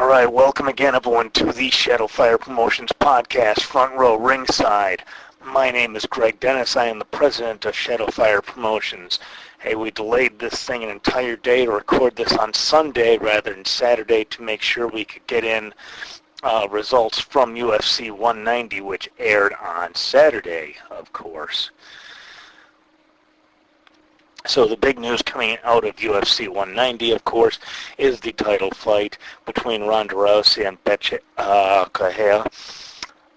All right, welcome again, everyone, to the Shadowfire Promotions podcast, Front Row Ringside. My name is Greg Dennis. I am the president of Shadowfire Promotions. Hey, we delayed this thing an entire day to record this on Sunday rather than Saturday to make sure we could get in results from UFC 190, which aired on Saturday, of course. So the big news coming out of UFC 190, of course, is the title fight between Ronda Rousey and Bethe Correia,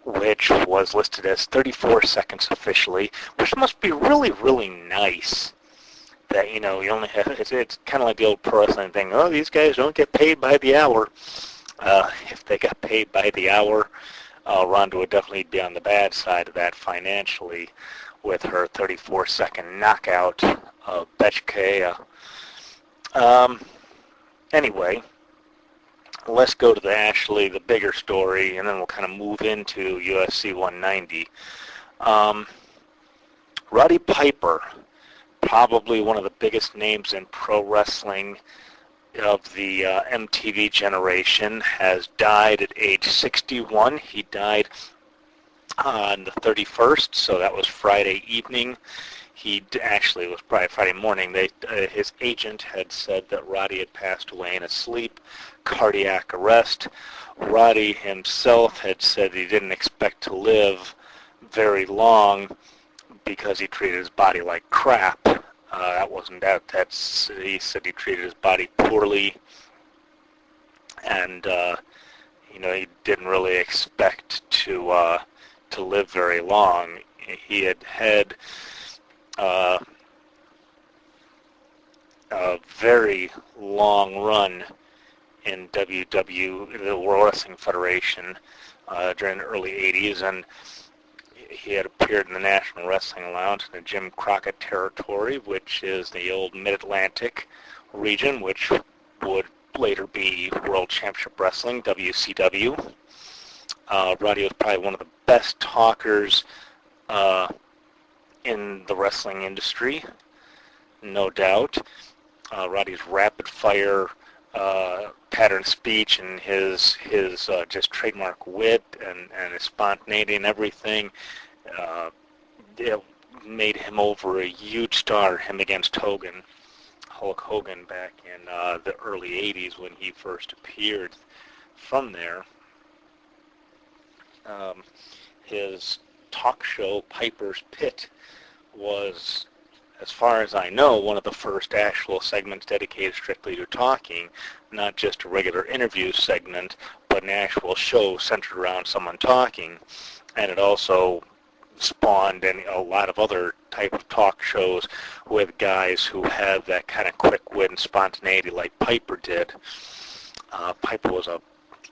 which was listed as 34 seconds officially, which must be really, really nice. That, you know, you only have, it's kind of like the old pro wrestling thing. Oh, these guys don't get paid by the hour. If they got paid by the hour, Ronda would definitely be on the bad side of that financially with her 34-second knockout of Bethe Correia. Anyway, let's go to the bigger story, and then we'll kind of move into UFC 190. Roddy Piper, probably one of the biggest names in pro wrestling of the MTV generation, has died at age 61. He died on the 31st, so that was Friday evening. Actually, it was probably Friday morning. His agent had said that Roddy had passed away in his sleep, cardiac arrest. Roddy himself had said he didn't expect to live very long because he treated his body like crap. That wasn't that. He said he treated his body poorly, and he didn't really expect to live very long. He had a very long run in the World Wrestling Federation during the early 80s, and he had appeared in the National Wrestling Alliance in the Jim Crockett territory, which is the old Mid-Atlantic region, which would later be World Championship Wrestling, WCW. Roddy was probably one of the best talkers in the wrestling industry, no doubt. Roddy's rapid-fire pattern speech and his just trademark wit and his spontaneity and everything it made him over a huge star, him against Hulk Hogan back in the early 80s when he first appeared from there. His talk show, Piper's Pit, was, as far as I know, one of the first actual segments dedicated strictly to talking, not just a regular interview segment, but an actual show centered around someone talking. And it also spawned a lot of other type of talk shows with guys who have that kind of quick wit and spontaneity like Piper did. Piper was a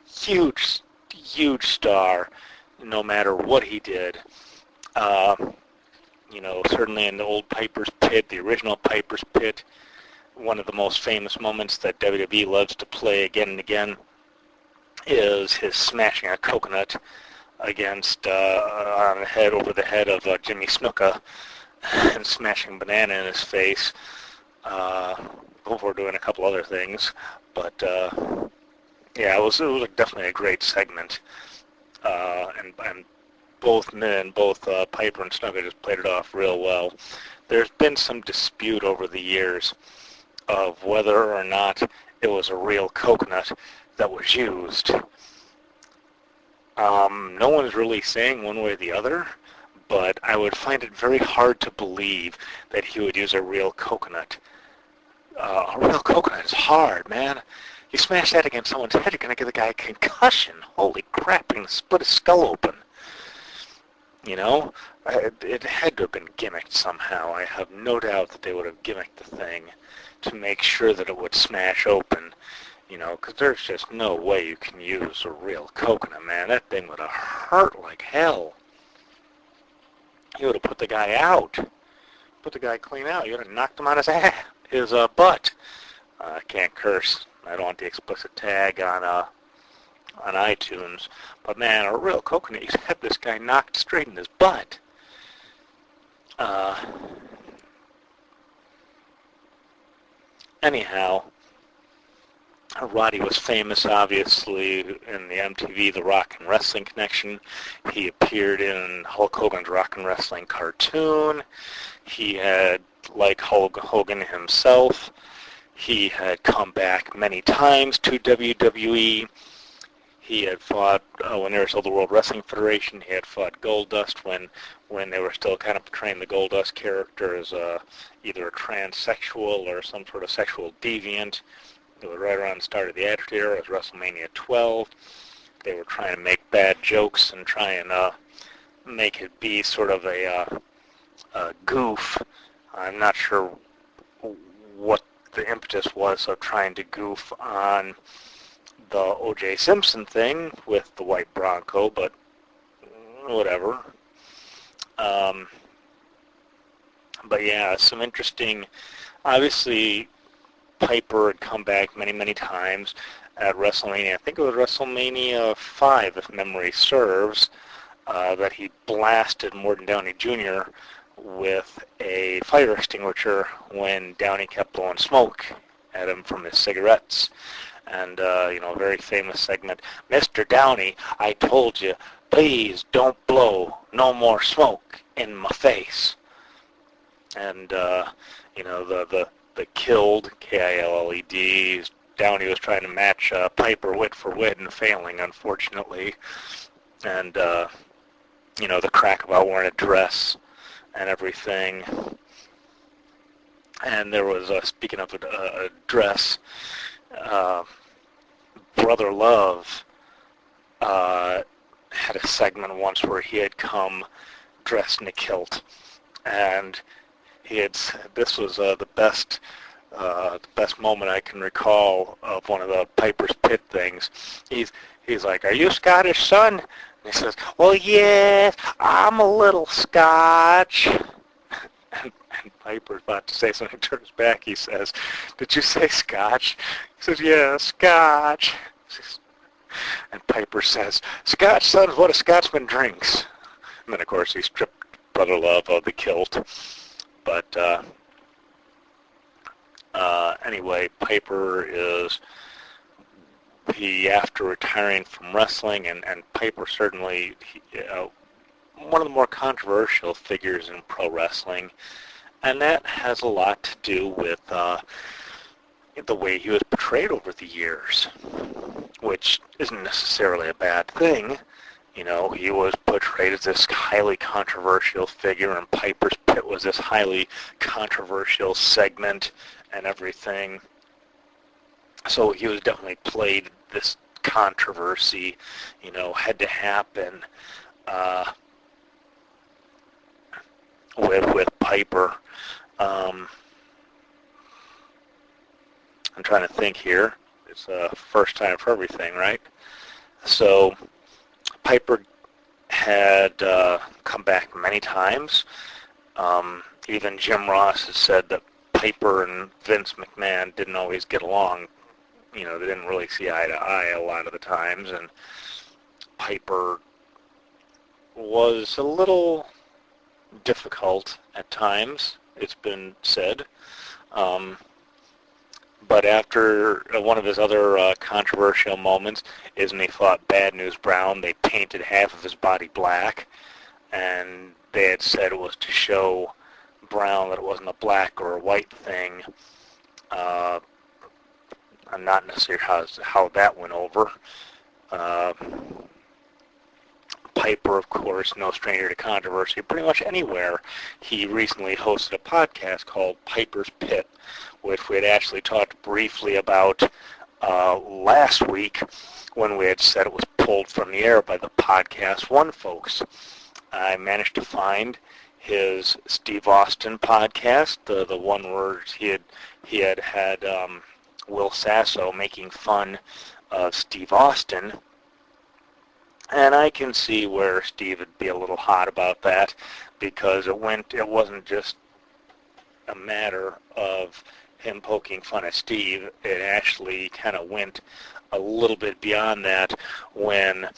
huge star, no matter what he did. Certainly in the old Piper's Pit, the original Piper's Pit, one of the most famous moments that WWE loves to play again and again is his smashing a coconut against over the head of Jimmy Snuka and smashing a banana in his face before doing a couple other things. But it was definitely a great segment, and both Piper and Snuka just played it off real well. There's been some dispute over the years of whether or not it was a real coconut that was used. No one's really saying one way or the other, but I would find it very hard to believe that he would use a real coconut. A real coconut is hard, man. You smash that against someone's head, you're going to give the guy a concussion. Holy crap, you're going to split his skull open. It had to have been gimmicked somehow. I have no doubt that they would have gimmicked the thing to make sure that it would smash open, because there's just no way you can use a real coconut, man. That thing would have hurt like hell. You would have put the guy out. Put the guy clean out. You would have knocked him on his butt. I can't curse. I don't want the explicit tag on iTunes, but man, a real coconut, you have this guy knocked straight in his butt. Anyhow, Roddy was famous, obviously, in the MTV The Rock and Wrestling Connection. He appeared in Hulk Hogan's Rock and Wrestling cartoon. He had, like Hulk Hogan himself, he had come back many times to WWE. He had fought, when they were still the World Wrestling Federation, he had fought Goldust when they were still kind of portraying the Goldust character as either a transsexual or some sort of sexual deviant. It was right around the start of the Attitude Era. It was WrestleMania 12. They were trying to make bad jokes and try and make it be sort of a goof. I'm not sure what the impetus was of trying to goof on the O.J. Simpson thing with the white Bronco, but whatever. But yeah, some interesting, obviously, Piper had come back many, many times at WrestleMania. I think it was WrestleMania 5, if memory serves, that he blasted Morton Downey Jr. with a fire extinguisher when Downey kept blowing smoke at him from his cigarettes. And, a very famous segment, "Mr. Downey, I told you, please don't blow no more smoke in my face." And, the killed, K-I-L-L-E-D, Downey was trying to match Piper wit for wit and failing, unfortunately. And, the crack about wearing a dress and everything. And there was, speaking of a dress, Brother Love had a segment once where he had come dressed in a kilt, and he had said this was the best moment I can recall of one of the Piper's Pit things. He's like, "Are you Scottish, son?" And he says, "Well, yes, I'm a little Scotch." And Piper's about to say something, turns back, he says, "Did you say Scotch?" He says, "Yeah, Scotch." And Piper says, "Scotch, son, is what a Scotsman drinks." And then, of course, he stripped Brother Love of the kilt. But anyway, Piper after retiring from wrestling, and Piper certainly one of the more controversial figures in pro wrestling, and that has a lot to do with the way he was portrayed over the years, which isn't necessarily a bad thing. He was portrayed as this highly controversial figure, and Piper's Pit was this highly controversial segment and everything. So he was definitely played this controversy, had to happen with Piper. I'm trying to think here. It's first time for everything, right? So Piper had come back many times. Even Jim Ross has said that Piper and Vince McMahon didn't always get along. They didn't really see eye to eye a lot of the times, and Piper was a little difficult at times, it's been said. But after one of his other controversial moments is when he fought Bad News Brown, they painted half of his body black, and they had said it was to show Brown that it wasn't a black or a white thing. I'm not necessarily how that went over. Piper, of course, no stranger to controversy pretty much anywhere. He recently hosted a podcast called Piper's Pit, which we had actually talked briefly about last week when we had said it was pulled from the air by the Podcast One folks. I managed to find his Steve Austin podcast, the one where he had Will Sasso making fun of Steve Austin. And I can see where Steve would be a little hot about that, because it wasn't just a matter of him poking fun at Steve. It actually kind of went a little bit beyond that when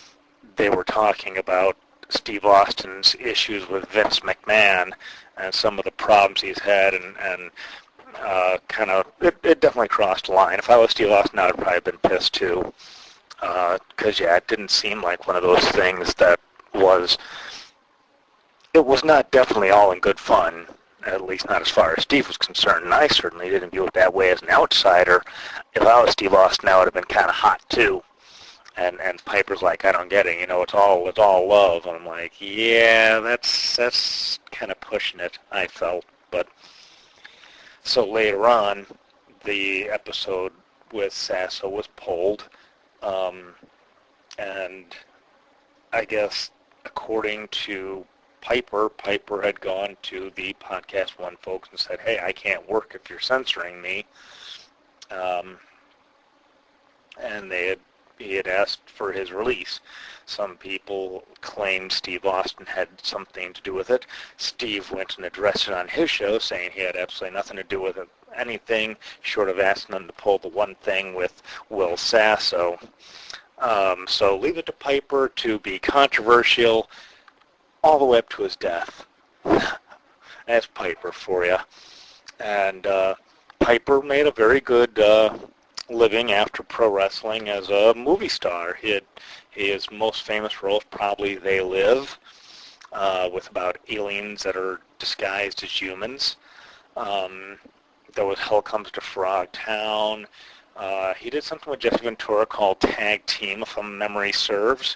they were talking about Steve Austin's issues with Vince McMahon and some of the problems he's had, and it definitely crossed the line. If I was Steve Austin, I would probably have been pissed too. Because, it didn't seem like one of those things that it was not definitely all in good fun, at least not as far as Steve was concerned, and I certainly didn't view it that way as an outsider. If I was Steve Austin, I would have been kind of hot too. And Piper's like, I don't get it, it's all love. And I'm like, yeah, that's kind of pushing it, I felt. But so later on, the episode with Sasso was pulled, and I guess according to Piper had gone to the Podcast One folks and said, hey, I can't work if you're censoring me. And he had asked for his release. Some people claimed Steve Austin had something to do with it. Steve went and addressed it on his show, saying he had absolutely nothing to do with it, anything short of asking them to pull the one thing with Will Sasso. So leave it to Piper to be controversial all the way up to his death. That's Piper for you. And Piper made a very good living after pro wrestling as a movie star. His most famous role is probably They Live, with about aliens that are disguised as humans. There was Hell Comes to Frog Town. He did something with Jesse Ventura called Tag Team, if my memory serves.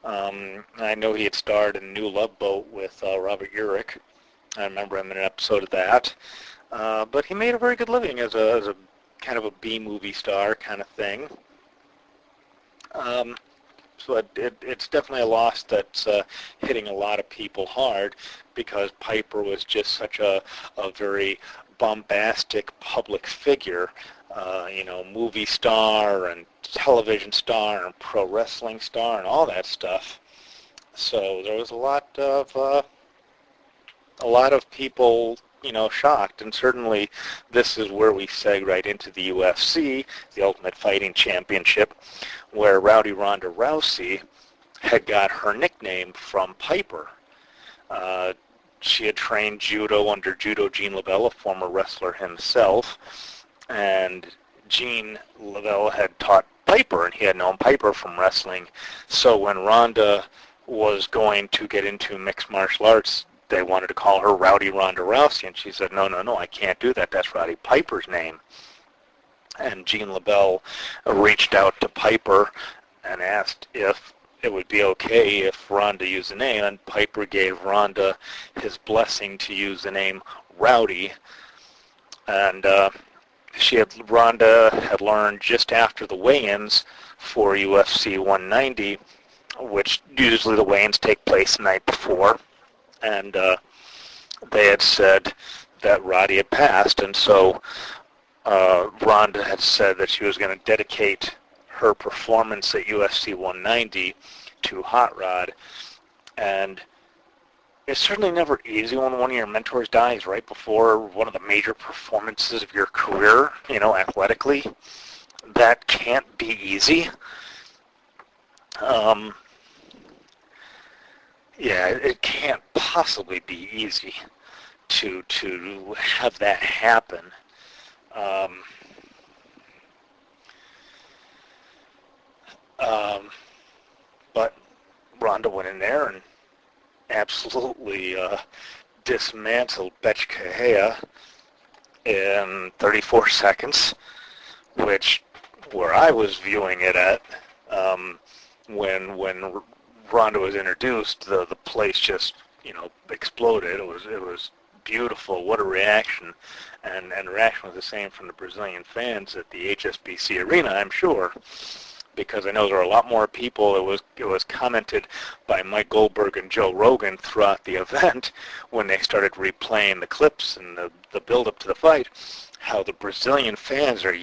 I know he had starred in New Love Boat with Robert Urich. I remember him in an episode of that. But he made a very good living as a kind of a B-movie star kind of thing. So it's definitely a loss that's hitting a lot of people hard, because Piper was just such a very bombastic public figure, movie star and television star and pro wrestling star and all that stuff. So there was a lot of people, shocked, and certainly this is where we seg right into the UFC, the Ultimate Fighting Championship, where Ronda Rousey had got her nickname from Piper. She had trained judo under Judo Gene LaBelle, a former wrestler himself, and Gene LaBelle had taught Piper, and he had known Piper from wrestling. So when Ronda was going to get into mixed martial arts, they wanted to call her Rowdy Ronda Rousey, and she said, no, I can't do that. That's Roddy Piper's name. And Gene LaBelle reached out to Piper and asked if it would be okay if Ronda used the name, and Piper gave Ronda his blessing to use the name Rowdy. And Ronda had learned just after the weigh-ins for UFC 190, which usually the weigh-ins take place the night before, and they had said that Roddy had passed, and so Ronda had said that she was going to dedicate her performance at UFC 190 to Hot Rod. And it's certainly never easy when one of your mentors dies right before one of the major performances of your career, athletically. That can't be easy. It can't possibly be easy to have that happen. But Ronda went in there and absolutely dismantled Betch Kahea in 34 seconds, which, where I was viewing it at, when Ronda was introduced, the place just, exploded. It was beautiful. What a reaction. And the reaction was the same from the Brazilian fans at the HSBC Arena, I'm sure, because I know there were a lot more people. It was commented by Mike Goldberg and Joe Rogan throughout the event when they started replaying the clips and the build-up to the fight, how the Brazilian fans are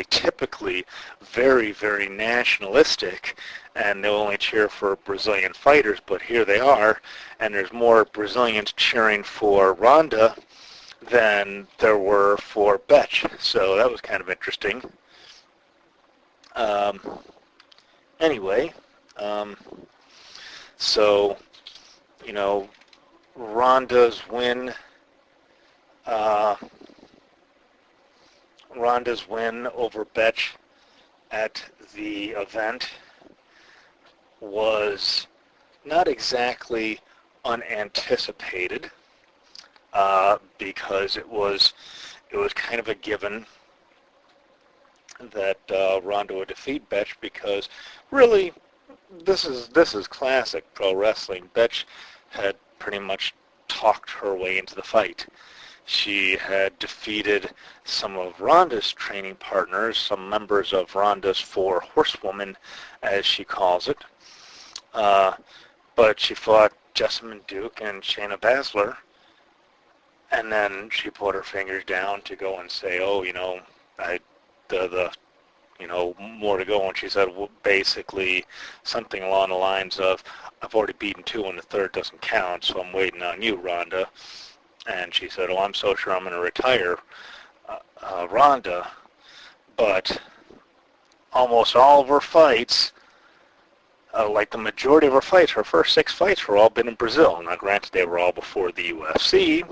typically very, very nationalistic, and they'll only cheer for Brazilian fighters, but here they are, and there's more Brazilians cheering for Ronda than there were for Betch, so that was kind of interesting. Anyway, so, Ronda's win Ronda's win over Betch at the event was not exactly unanticipated, because it was kind of a given that Ronda would defeat Betch, because really this is classic pro wrestling. Betch had pretty much talked her way into the fight. She had defeated some of Ronda's training partners, some members of Ronda's Four Horsewomen, as she calls it. But she fought Jessamine Duke and Shayna Baszler, and then she put her fingers down to go and say, "Oh, more to go." And she said, well, basically something along the lines of, "I've already beaten two, and the third doesn't count, so I'm waiting on you, Ronda." And she said, "Oh, I'm so sure I'm going to retire, Ronda." But almost all of her fights, like the majority of her fights, her first 6 fights were all been in Brazil. Now, granted, they were all before the UFC.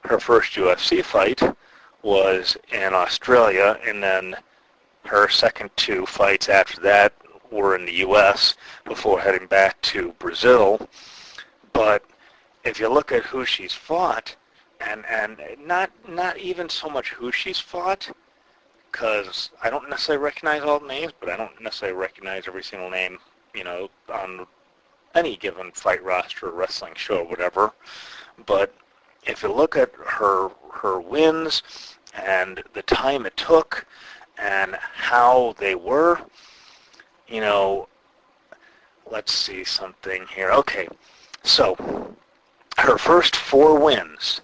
Her first UFC fight was in Australia, and then her second 2 fights after that were in the U.S. before heading back to Brazil. But if you look at who she's fought, and not even so much who she's fought, because I don't necessarily recognize all the names, but I don't necessarily recognize every single name, on any given fight roster or wrestling show or whatever. But if you look at her wins and the time it took and how they were, let's see something here. Okay, so her first 4 wins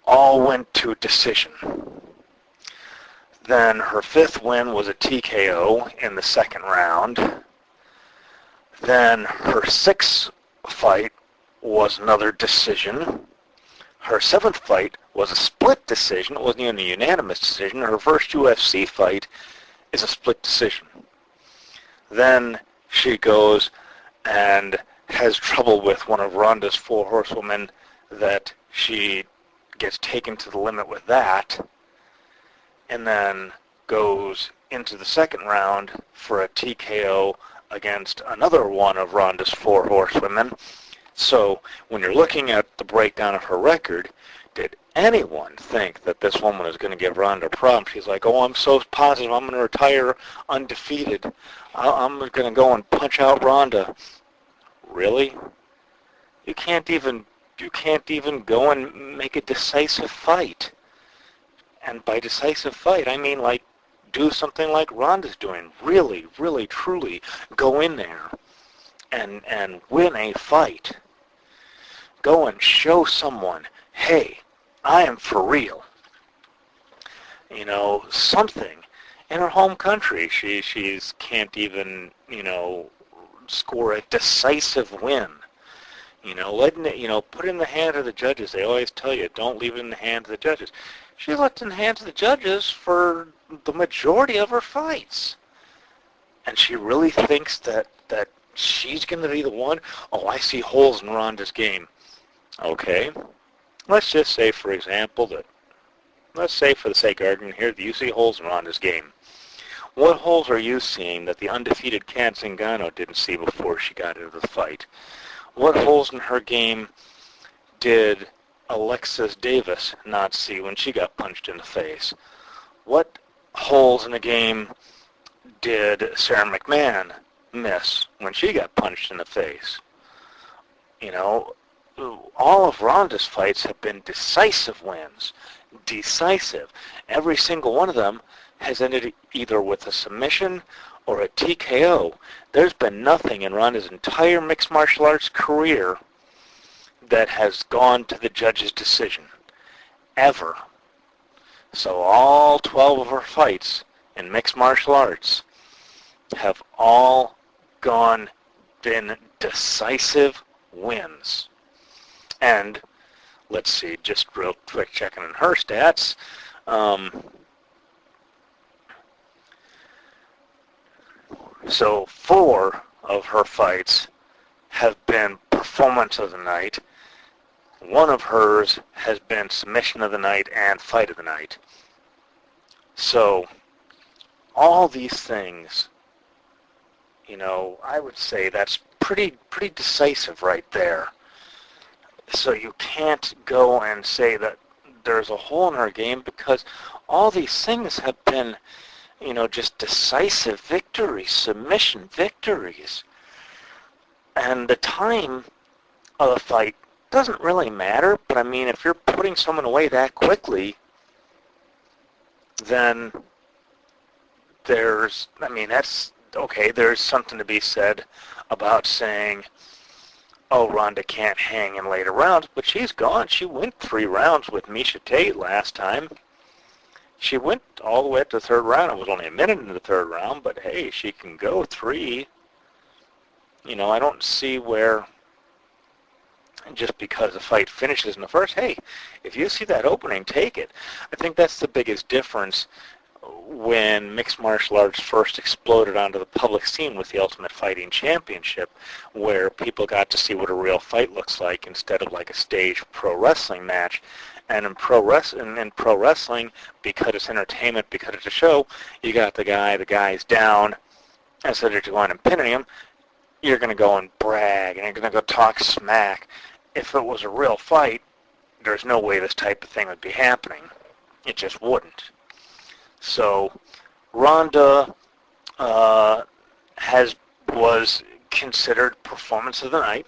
all went to decision. Then her 5th win was a TKO in the second round. Then her 6th fight was another decision. Her 7th fight was a split decision. It wasn't even a unanimous decision. Her first UFC fight is a split decision. Then she goes and has trouble with one of Ronda's Four Horsewomen, that she gets taken to the limit with that, and then goes into the second round for a TKO against another one of Ronda's Four Horsewomen. So when you're looking at the breakdown of her record, did anyone think that this woman is going to give Ronda a problem? She's like, "Oh, I'm so positive I'm going to retire undefeated. I'm going to go and punch out Ronda." Really? You can't even go and make a decisive fight. And by decisive fight, I mean like do something like Ronda's doing. Really, really, truly go in there and win a fight. Go and show someone, hey, I am for real. Something. In her home country, she's can't even, score a decisive win. Letting it, put it in the hands of the judges. They always tell you, don't leave it in the hands of the judges. She left it in the hands of the judges for the majority of her fights. And she really thinks that she's going to be the one? Oh, I see holes in Ronda's game. Okay. Let's just say, for example, let's say for the sake of argument here, that you see holes in Ronda's game. What holes are you seeing that the undefeated Kat Zingano didn't see before she got into the fight? What holes in her game did Alexis Davis not see when she got punched in the face? What holes in the game did Sarah McMahon miss when she got punched in the face? All of Ronda's fights have been decisive wins. Decisive. Every single one of them has ended either with a submission or a TKO. There's been nothing in Ronda's entire mixed martial arts career that has gone to the judge's decision. Ever. So all 12 of her fights in mixed martial arts have all been decisive wins. And let's see, just real quick checking on her stats. So 4 of her fights have been performance of the night. 1 of hers has been submission of the night and fight of the night. So all these things, I would say that's pretty decisive right there. So you can't go and say that there's a hole in our game, because all these things have been, just decisive victories, submission victories. And the time of the fight doesn't really matter, but I mean, if you're putting someone away that quickly, then there's something to be said about saying, oh, Ronda can't hang in later rounds, but she's gone. She went 3 rounds with Miesha Tate last time. She went all the way up to the 3rd round. It was only a minute into the 3rd round, but hey, she can go 3. I don't see where, just because the fight finishes in the first, hey, if you see that opening, take it. I think that's the biggest difference when mixed martial arts first exploded onto the public scene with the Ultimate Fighting Championship, where people got to see what a real fight looks like instead of like a staged pro wrestling match. And in pro wrestling, because it's entertainment, because it's a show, you got the guy's down, instead of going and pinning him, you're going to go and brag, and you're going to go talk smack. If it was a real fight, there's no way this type of thing would be happening. It just wouldn't. So Ronda was considered Performance of the Night.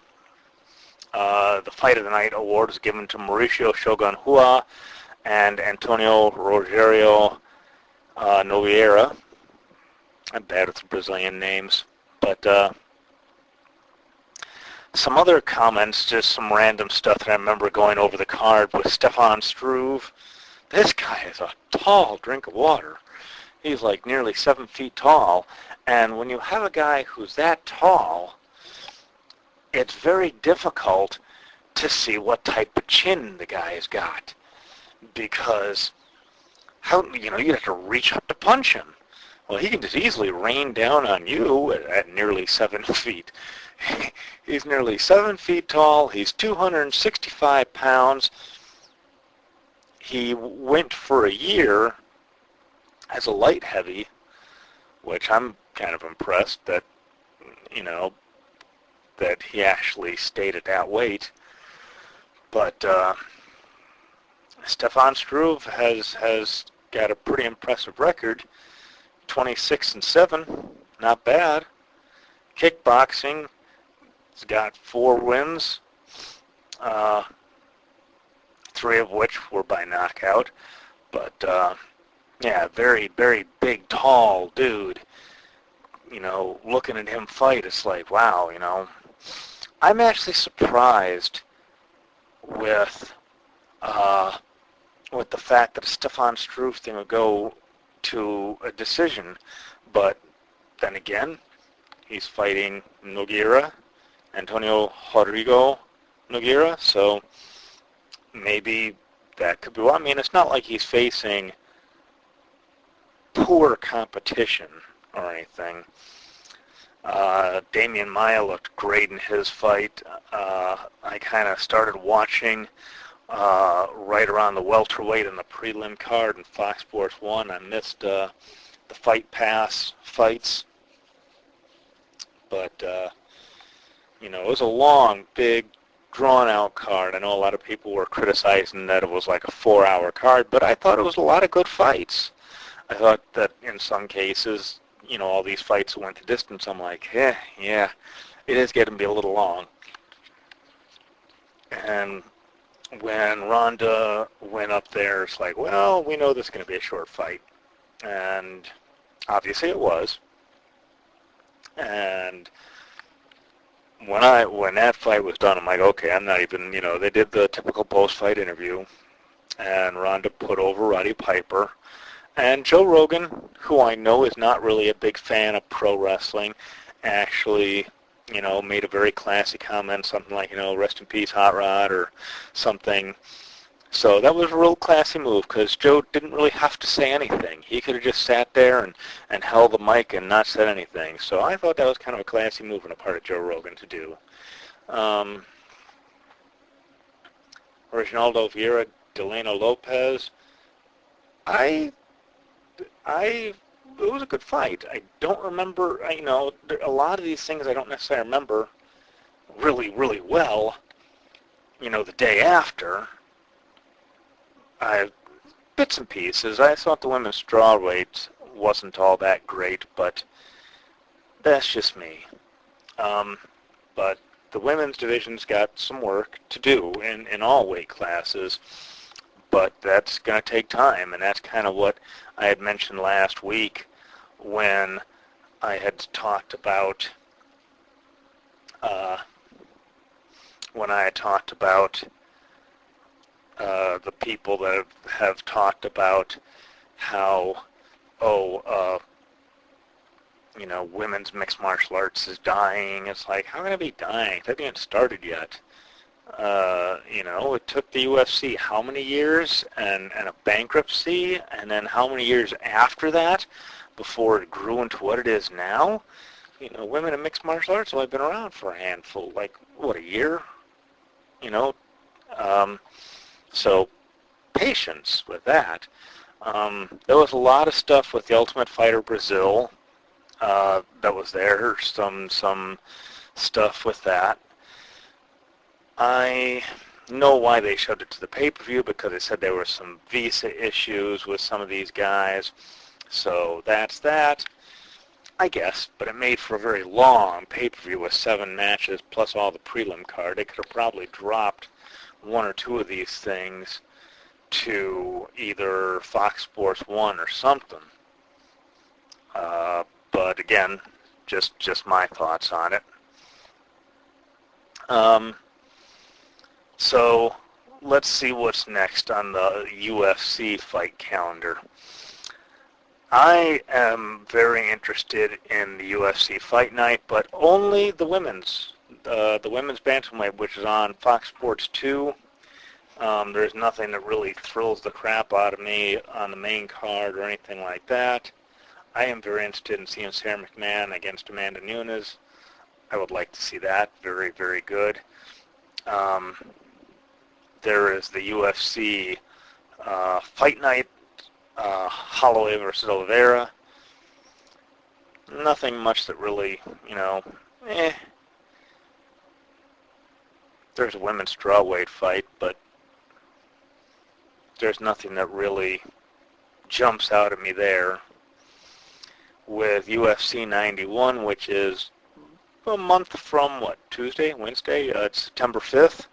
The Fight of the Night award was given to Mauricio Shogun Rua and Antonio Rogerio Nogueira. I'm bad with the Brazilian names. But some other comments, just some random stuff that I remember going over the card with Stefan Struve. This guy is a tall drink of water. He's like nearly 7 feet tall. And when you have a guy who's that tall, it's very difficult to see what type of chin the guy's got. Because, you'd have to reach up to punch him. Well, he can just easily rain down on you at nearly 7 feet. He's nearly 7 feet tall. He's 265 pounds. He went for a year as a light heavy, which I'm kind of impressed that, that he actually stayed at that weight. But Stefan Struve has got a pretty impressive record, 26-7, not bad. Kickboxing, he's got 4 wins, 3 of which were by knockout. But yeah, very, very big, tall dude. Looking at him fight, it's like, wow, I'm actually surprised with the fact that a Stefan Struve thing would go to a decision. But then again, he's fighting Nogueira, Antonio Rodrigo Nogueira, so maybe that could be well. I mean, it's not like he's facing poor competition or anything. Damian Maia looked great in his fight. I kind of started watching right around the welterweight in the prelim card in Fox Sports 1. I missed the Fight Pass fights. But, it was a long, big, drawn-out card. I know a lot of people were criticizing that it was like a 4-hour card, but I thought it was a lot of good fights. I thought that in some cases, all these fights went the distance. I'm like, yeah, it is getting to be a little long. And when Ronda went up there, it's like, well, we know this is going to be a short fight. And obviously it was. And when that fight was done, I'm like, okay, I'm not even, they did the typical post-fight interview, and Ronda put over Roddy Piper. And Joe Rogan, who I know is not really a big fan of pro wrestling, actually, made a very classy comment, something like, rest in peace, Hot Rod, or something. So that was a real classy move, because Joe didn't really have to say anything. He could have just sat there and held the mic and not said anything. So I thought that was kind of a classy move on the part of Joe Rogan to do. Reginaldo Vieira, Delano Lopez, I it was a good fight. I don't remember, a lot of these things I don't necessarily remember really, really well, the day after. Bits and pieces. I thought the women's strawweight wasn't all that great, but that's just me. But the women's division's got some work to do in all weight classes, but that's going to take time, and that's kind of what I had mentioned last week when I had talked about the people that have talked about how, women's mixed martial arts is dying. It's like, how can it be dying? It hasn't even started yet. It took the UFC how many years and a bankruptcy, and then how many years after that before it grew into what it is now? Women in mixed martial arts have only been around for a handful, a year? So patience with that. There was a lot of stuff with the Ultimate Fighter Brazil that was there, some stuff with that. I know why they showed it to the pay-per-view, because they said there were some visa issues with some of these guys. So that's that, I guess. But it made for a very long pay-per-view with 7 matches plus all the prelim card. They could have probably dropped one or two of these things to either Fox Sports 1 or something. But again, just my thoughts on it. So let's see what's next on the UFC fight calendar. I am very interested in the UFC Fight Night, but only the women's bantamweight, which is on Fox Sports 2. There's nothing that really thrills the crap out of me on the main card or anything like that. I am very interested in seeing Sarah McMahon against Amanda Nunes. I would like to see that. Very, very good. There is the UFC Fight Night, Holloway versus Oliveira. Nothing much that really, There's a women's strawweight fight, but there's nothing that really jumps out at me there. With UFC 91, which is a month from, Wednesday? It's September 5th.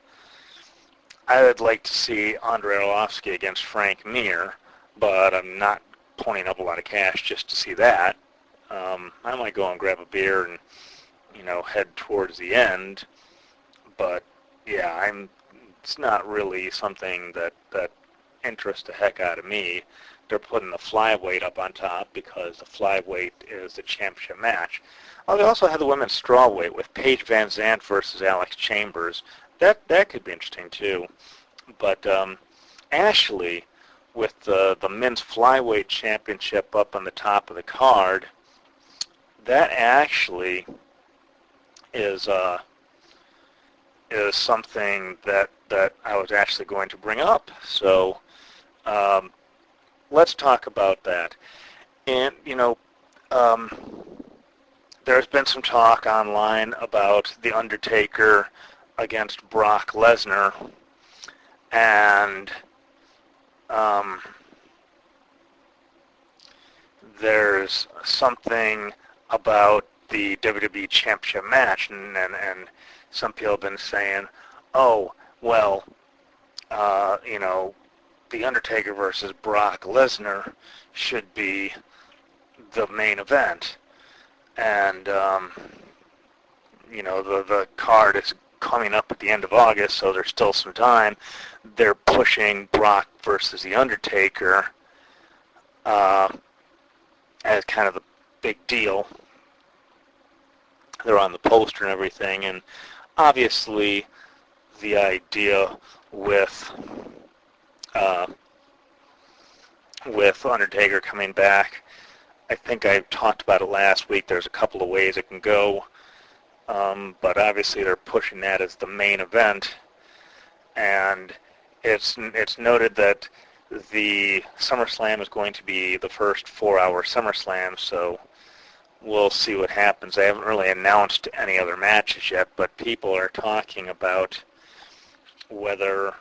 I would like to see Andrei Arlovsky against Frank Mir, but I'm not ponying up a lot of cash just to see that. I might go and grab a beer and, head towards the end, but yeah, it's not really something that interests the heck out of me. They're putting the flyweight up on top because the flyweight is the championship match. Oh, they also have the women's strawweight with Paige Van Zandt versus Alex Chambers. That could be interesting too. But Ashley, with the men's flyweight championship up on the top of the card, that actually is something that I was actually going to bring up. So let's talk about that. And there's been some talk online about The Undertaker against Brock Lesnar, and there's something about the WWE Championship match, and some people have been saying, The Undertaker versus Brock Lesnar should be the main event. And, the card is coming up at the end of August, so there's still some time. They're pushing Brock versus The Undertaker as kind of the big deal. They're on the poster and everything, and obviously the idea with Undertaker coming back, I think I talked about it last week. There's a couple of ways it can go, but obviously they're pushing that as the main event, and it's noted that the SummerSlam is going to be the first 4-hour SummerSlam, so we'll see what happens. They haven't really announced any other matches yet, but people are talking about whether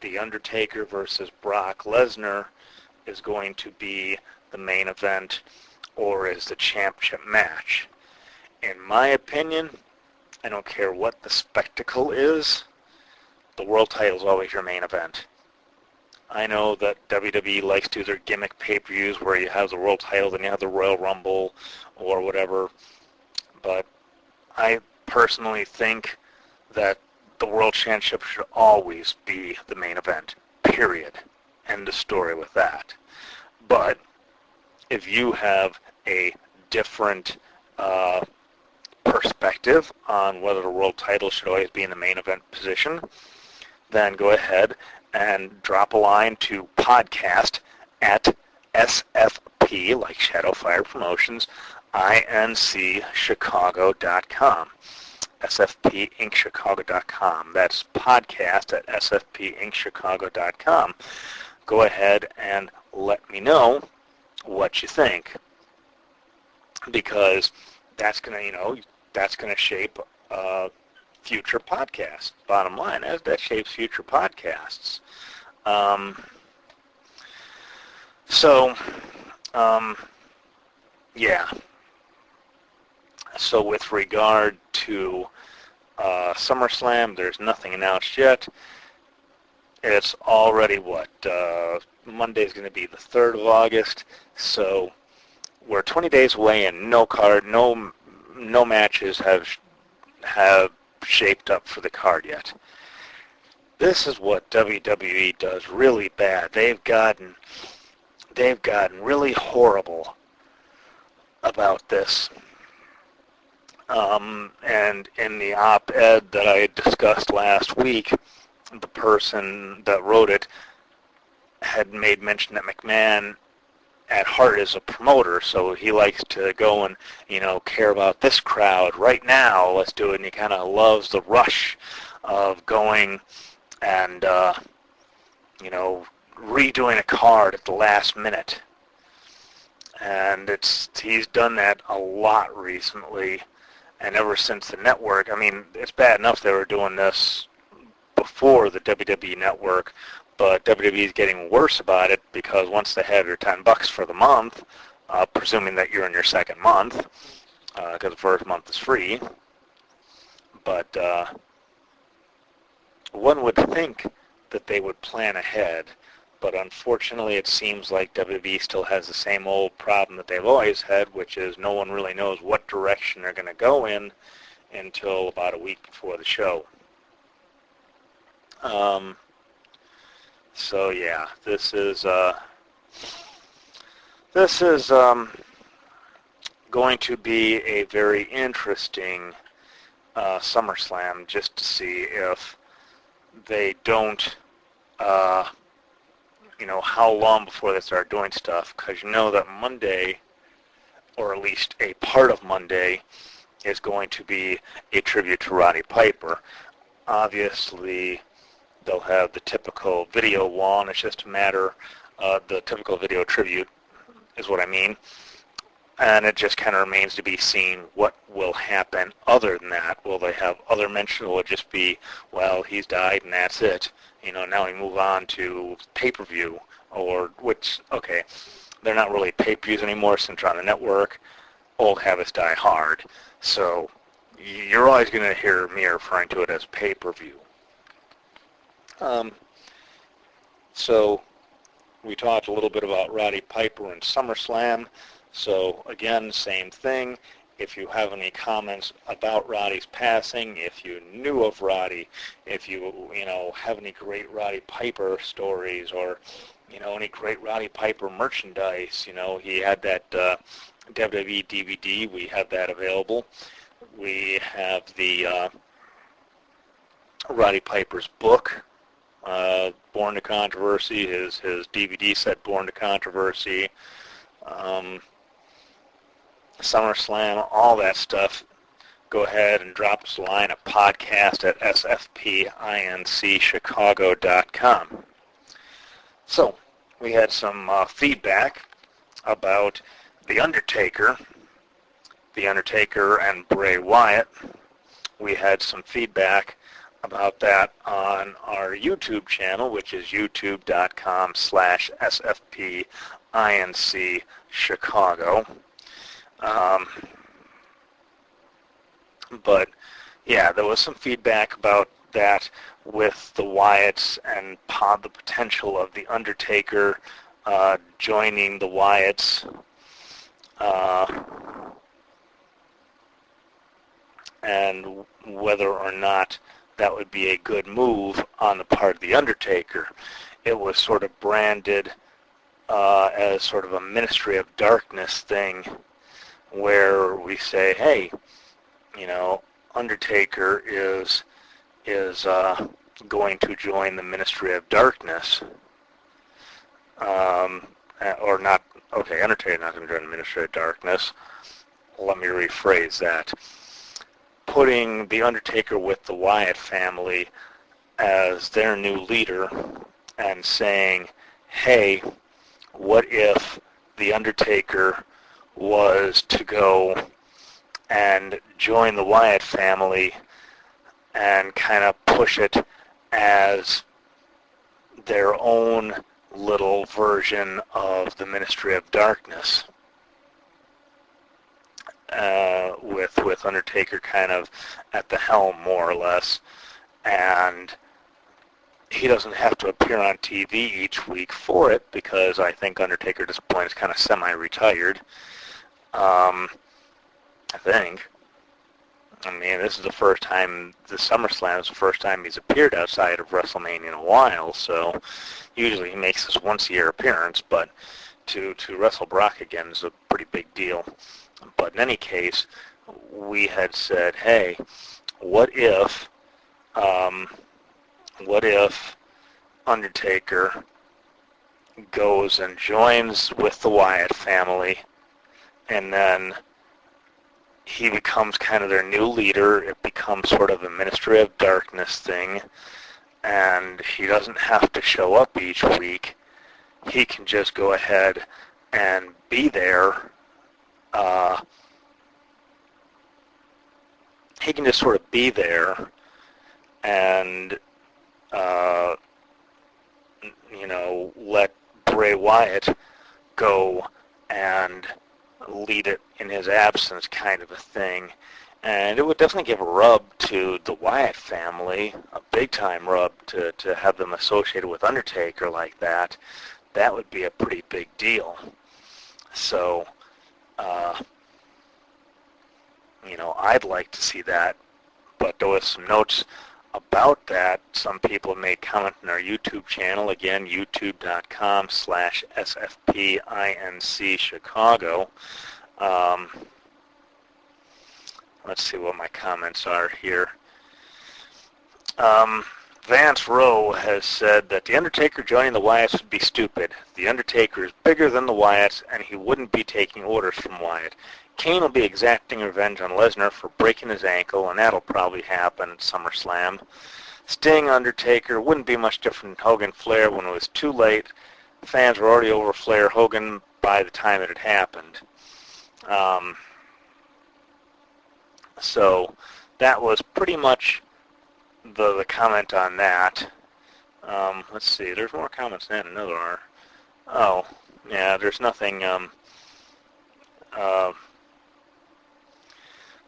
The Undertaker versus Brock Lesnar is going to be the main event or is the championship match. In my opinion, I don't care what the spectacle is, the world title is always your main event. I know that WWE likes to do their gimmick pay-per-views where you have the world title, then you have the Royal Rumble or whatever, but I personally think that the World Championship should always be the main event, period. End of story with that. But if you have a different perspective on whether the world title should always be in the main event position, then go ahead and drop a line to podcast at SFP, like Shadowfire Promotions, INCChicago.com. SFPIncChicago.com. That's podcast at SFPIncChicago.com. Go ahead and let me know what you think, because that's gonna shape future podcasts. Bottom line, that shapes future podcasts. Yeah. So with regard to SummerSlam, there's nothing announced yet. It's already Monday's going to be the 3rd of August, so we're 20 days away and no matches have shaped up for the card yet. This is what WWE does really bad. They've gotten really horrible about this. And in the op-ed that I had discussed last week, the person that wrote it had made mention that McMahon at heart is a promoter, so he likes to go and, care about this crowd right now, let's do it, and he kind of loves the rush of going and, redoing a card at the last minute. And he's done that a lot recently. And ever since the network, it's bad enough they were doing this before the WWE Network, but WWE is getting worse about it because once they have your $10 for the month, presuming that you're in your second month, because the first month is free, but one would think that they would plan ahead, but unfortunately it seems like WWE still has the same old problem that they've always had, which is no one really knows what direction they're going to go in until about a week before the show. So yeah, this is going to be a very interesting SummerSlam, just to see if they don't how long before they start doing stuff, because that Monday, or at least a part of Monday, is going to be a tribute to Roddy Piper. Obviously, they'll have the typical video wall, and it's just a matter of the typical video tribute is what I mean. And it just kind of remains to be seen what will happen other than that. Will they have other mentions, or will it just be, well, he's died and that's it? Now we move on to pay-per-view, they're not really pay-per-views anymore since they're on the network. Old habits die hard. So you're always going to hear me referring to it as pay-per-view. So we talked a little bit about Roddy Piper and SummerSlam. So again, same thing. If you have any comments about Roddy's passing, if you knew of Roddy, if you have any great Roddy Piper stories, or any great Roddy Piper merchandise, he had that WWE DVD. We have that available. We have the Roddy Piper's book, Born to Controversy, his DVD set, Born to Controversy, SummerSlam, all that stuff. Go ahead and drop us a line at podcast at sfpinchicago.com. So, we had some feedback about The Undertaker and Bray Wyatt. We had some feedback about that on our YouTube channel, which is youtube.com/SFPINC Chicago. But yeah, there was some feedback about that with the Wyatts and the potential of The Undertaker joining the Wyatts. And whether or not that would be a good move on the part of The Undertaker. It was sort of branded as sort of a Ministry of Darkness thing, where we say, hey, you know, Undertaker is going to join the Ministry of Darkness, or not. Okay, Undertaker not going to join the Ministry of Darkness. Let me rephrase that. Putting The Undertaker with the Wyatt family as their new leader and saying, hey, what if The Undertaker was to go and join the Wyatt family and kind of push it as their own little version of the Ministry of Darkness, with Undertaker kind of at the helm, more or less, and he doesn't have to appear on TV each week for it, because I think Undertaker at this point is kind of semi-retired. I think. I mean, this is the first time, the SummerSlam is the first time he's appeared outside of WrestleMania in a while, so usually he makes this once-a-year appearance, but to wrestle Brock again is a pretty big deal. But in any case, we had said, hey, what if Undertaker goes and joins with the Wyatt family, and then he becomes kind of their new leader. It becomes sort of a Ministry of Darkness thing, and he doesn't have to show up each week. He can just go ahead and be there. He can just sort of be there and, you know, let Bray Wyatt go and lead it in his absence, kind of a thing. And it would definitely give a rub to the Wyatt family, a big-time rub to have them associated with Undertaker like that. That would be a pretty big deal. So, you know, I'd like to see that, but there was some notes about that. Some people made comment on our YouTube channel, again, youtube.com/SFPINC Chicago. Let's see what my comments are here. Vance Rowe has said that The Undertaker joining the Wyatts would be stupid. The Undertaker is bigger than the Wyatts, and he wouldn't be taking orders from Wyatt. Kane will be exacting revenge on Lesnar for breaking his ankle, and that'll probably happen at SummerSlam. Sting Undertaker wouldn't be much different than Hogan Flair when it was too late. Fans were already over Flair Hogan by the time it had happened. So that was pretty much the comment on that. Let's see, there's more comments than another are. Oh, yeah, there's nothing.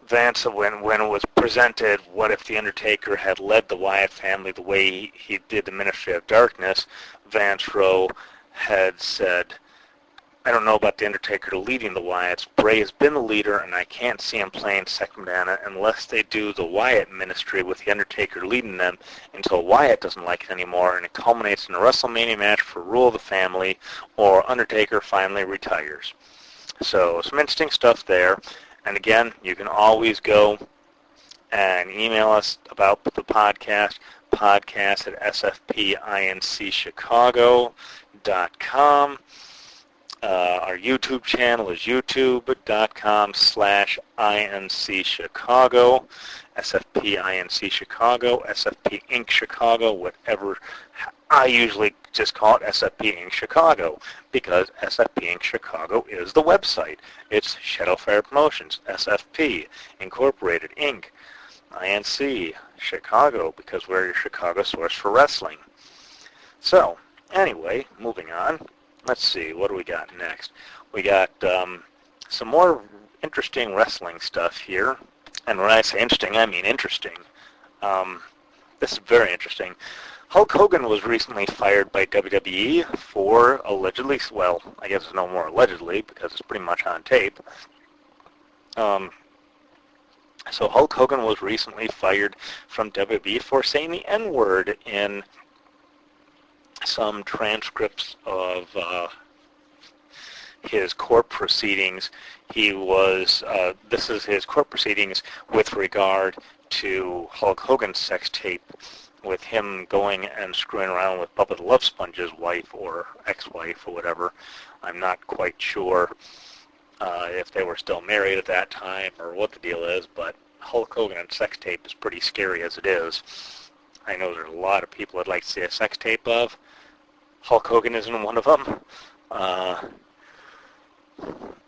Vance, when it was presented, what if The Undertaker had led the Wyatt family the way he did the Ministry of Darkness, Vance Rowe had said, I don't know about The Undertaker leading the Wyatts. Bray has been the leader, and I can't see him playing second banana unless they do the Wyatt ministry with The Undertaker leading them until Wyatt doesn't like it anymore, and it culminates in a WrestleMania match for Rule of the Family, or Undertaker finally retires. So some interesting stuff there. And again, you can always go and email us about the podcast at sfpinchicago.com. Our YouTube channel is youtube.com/INC Chicago, SFP INC Chicago, SFP Inc. Chicago, whatever, I usually just call it SFP Inc. Chicago because SFP Inc. Chicago is the website. It's Shadowfire Promotions, SFP, Incorporated, Inc., INC, Chicago, because we're your Chicago source for wrestling. So, anyway, moving on. Let's see, what do we got next? We got some more interesting wrestling stuff here. And when I say interesting, I mean interesting. This is very interesting. Hulk Hogan was recently fired by WWE for allegedly, well, I guess it's no more allegedly because it's pretty much on tape. So Hulk Hogan was recently fired from WWE for saying the N-word in some transcripts of his court proceedings. He was, this is his court proceedings with regard to Hulk Hogan's sex tape with him going and screwing around with Bubba the Love Sponge's wife or ex-wife or whatever. I'm not quite sure if they were still married at that time or what the deal is, but Hulk Hogan and sex tape is pretty scary as it is. I know there's a lot of people I'd like to see a sex tape of. Hulk Hogan isn't one of them.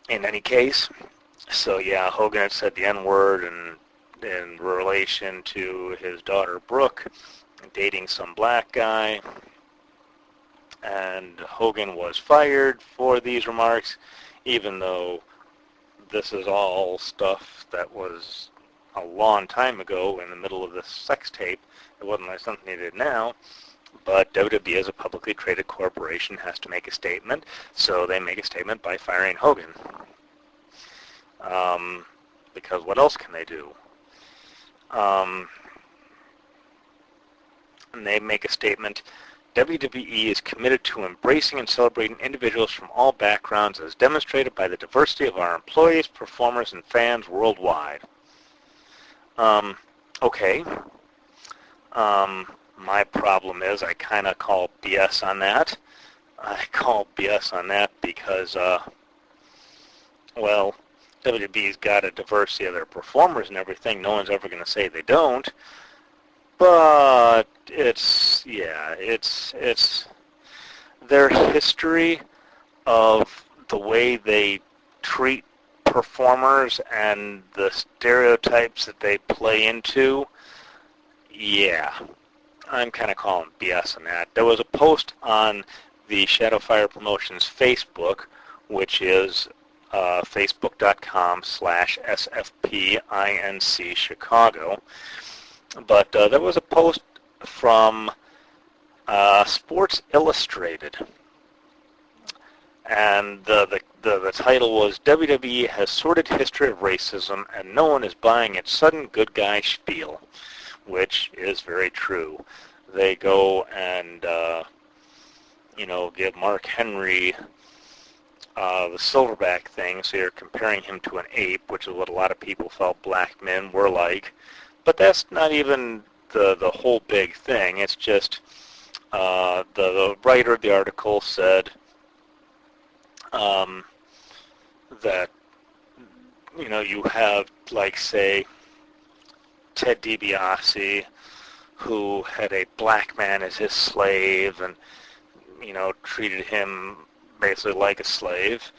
In any case, so yeah, Hogan had said the N-word and in relation to his daughter Brooke dating some black guy, and Hogan was fired for these remarks, even though this is all stuff that was a long time ago in the middle of this sex tape. It wasn't like something they did now, but WWE as a publicly traded corporation has to make a statement, so they make a statement by firing Hogan. Because what else can they do? And they make a statement, WWE is committed to embracing and celebrating individuals from all backgrounds as demonstrated by the diversity of our employees, performers, and fans worldwide. Okay. My problem is I kind of call BS on that. I call BS on that because, well, WWE's got a diversity of their performers and everything. No one's ever going to say they don't. But it's their history of the way they treat performers and the stereotypes that they play into. Yeah, I'm kind of calling BS on that. There was a post on the Shadowfire Promotions Facebook, which is facebook.com/SFPINC Chicago. But there was a post from Sports Illustrated, and the title was WWE has sordid history of racism and no one is buying its sudden good guy spiel, which is very true. They go and give Mark Henry the silverback thing, so you're comparing him to an ape, which is what a lot of people felt black men were like. But that's not even the whole big thing. It's just the writer of the article said that, you have, like, say, Ted DiBiase, who had a black man as his slave and, treated him basically like a slave.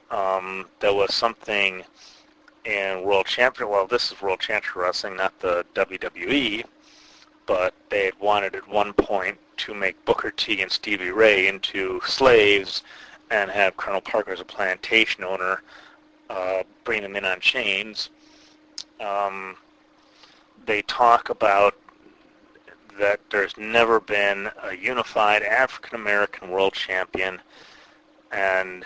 There was something in World Championship, well, this is World Championship Wrestling, not the WWE, but they had wanted at one point to make Booker T and Stevie Ray into slaves and have Colonel Parker as a plantation owner, bring them in on chains. They talk about that there's never been a unified African-American world champion, and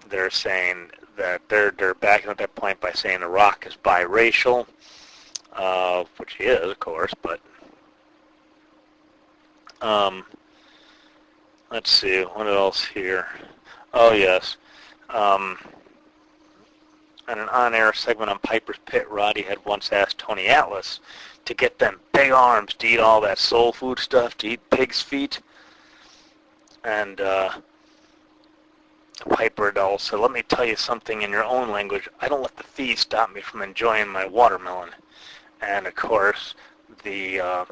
they're saying that they're backing at that point by saying The Rock is biracial, which he is, of course, but let's see, what else here? Oh, yes. In an on-air segment on Piper's Pit, Roddy had once asked Tony Atlas to get them big arms to eat all that soul food stuff, to eat pig's feet. And Piper also said, let me tell you something in your own language. I don't let the thieves stop me from enjoying my watermelon. And, of course, the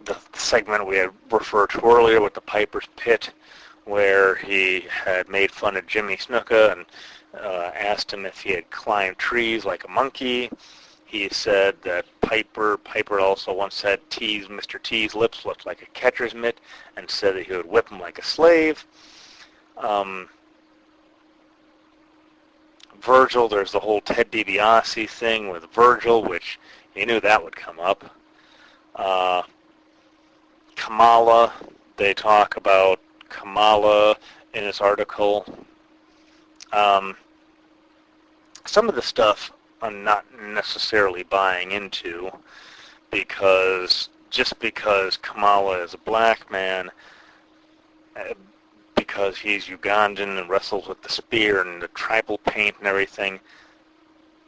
the segment we had referred to earlier with the Piper's Pit, where he had made fun of Jimmy Snuka and asked him if he had climbed trees like a monkey. He said that Piper also once said Mr. T's lips looked like a catcher's mitt, and said that he would whip him like a slave. Virgil, there's the whole Ted DiBiase thing with Virgil, which you knew that would come up. Kamala, they talk about Kamala in this article. Some of the stuff I'm not necessarily buying into, because Kamala is a black man, because he's Ugandan and wrestles with the spear and the tribal paint and everything,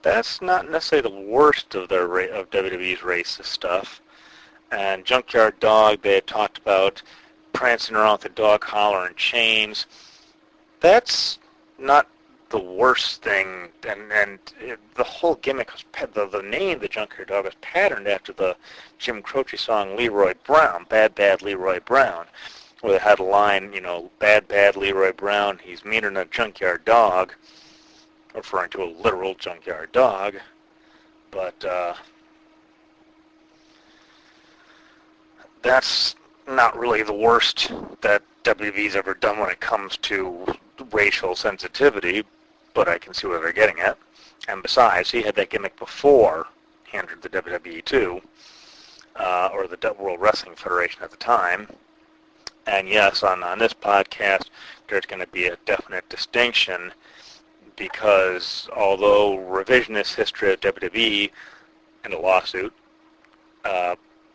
that's not necessarily the worst of WWE's racist stuff. And Junkyard Dog, they had talked about prancing around with a dog collar and chains. That's not the worst thing, and the whole gimmick was the name, the Junkyard Dog, was patterned after the Jim Croce song Leroy Brown, Bad Bad Leroy Brown, where they had a line, Bad Bad Leroy Brown, he's meaner than a junkyard dog, referring to a literal junkyard dog. But that's not really the worst that WWE's ever done when it comes to racial sensitivity, but I can see where they're getting at. And besides, he had that gimmick before he entered the WWE too, or the World Wrestling Federation at the time. And yes, on this podcast, there's going to be a definite distinction, because although revisionist history of WWE and a lawsuit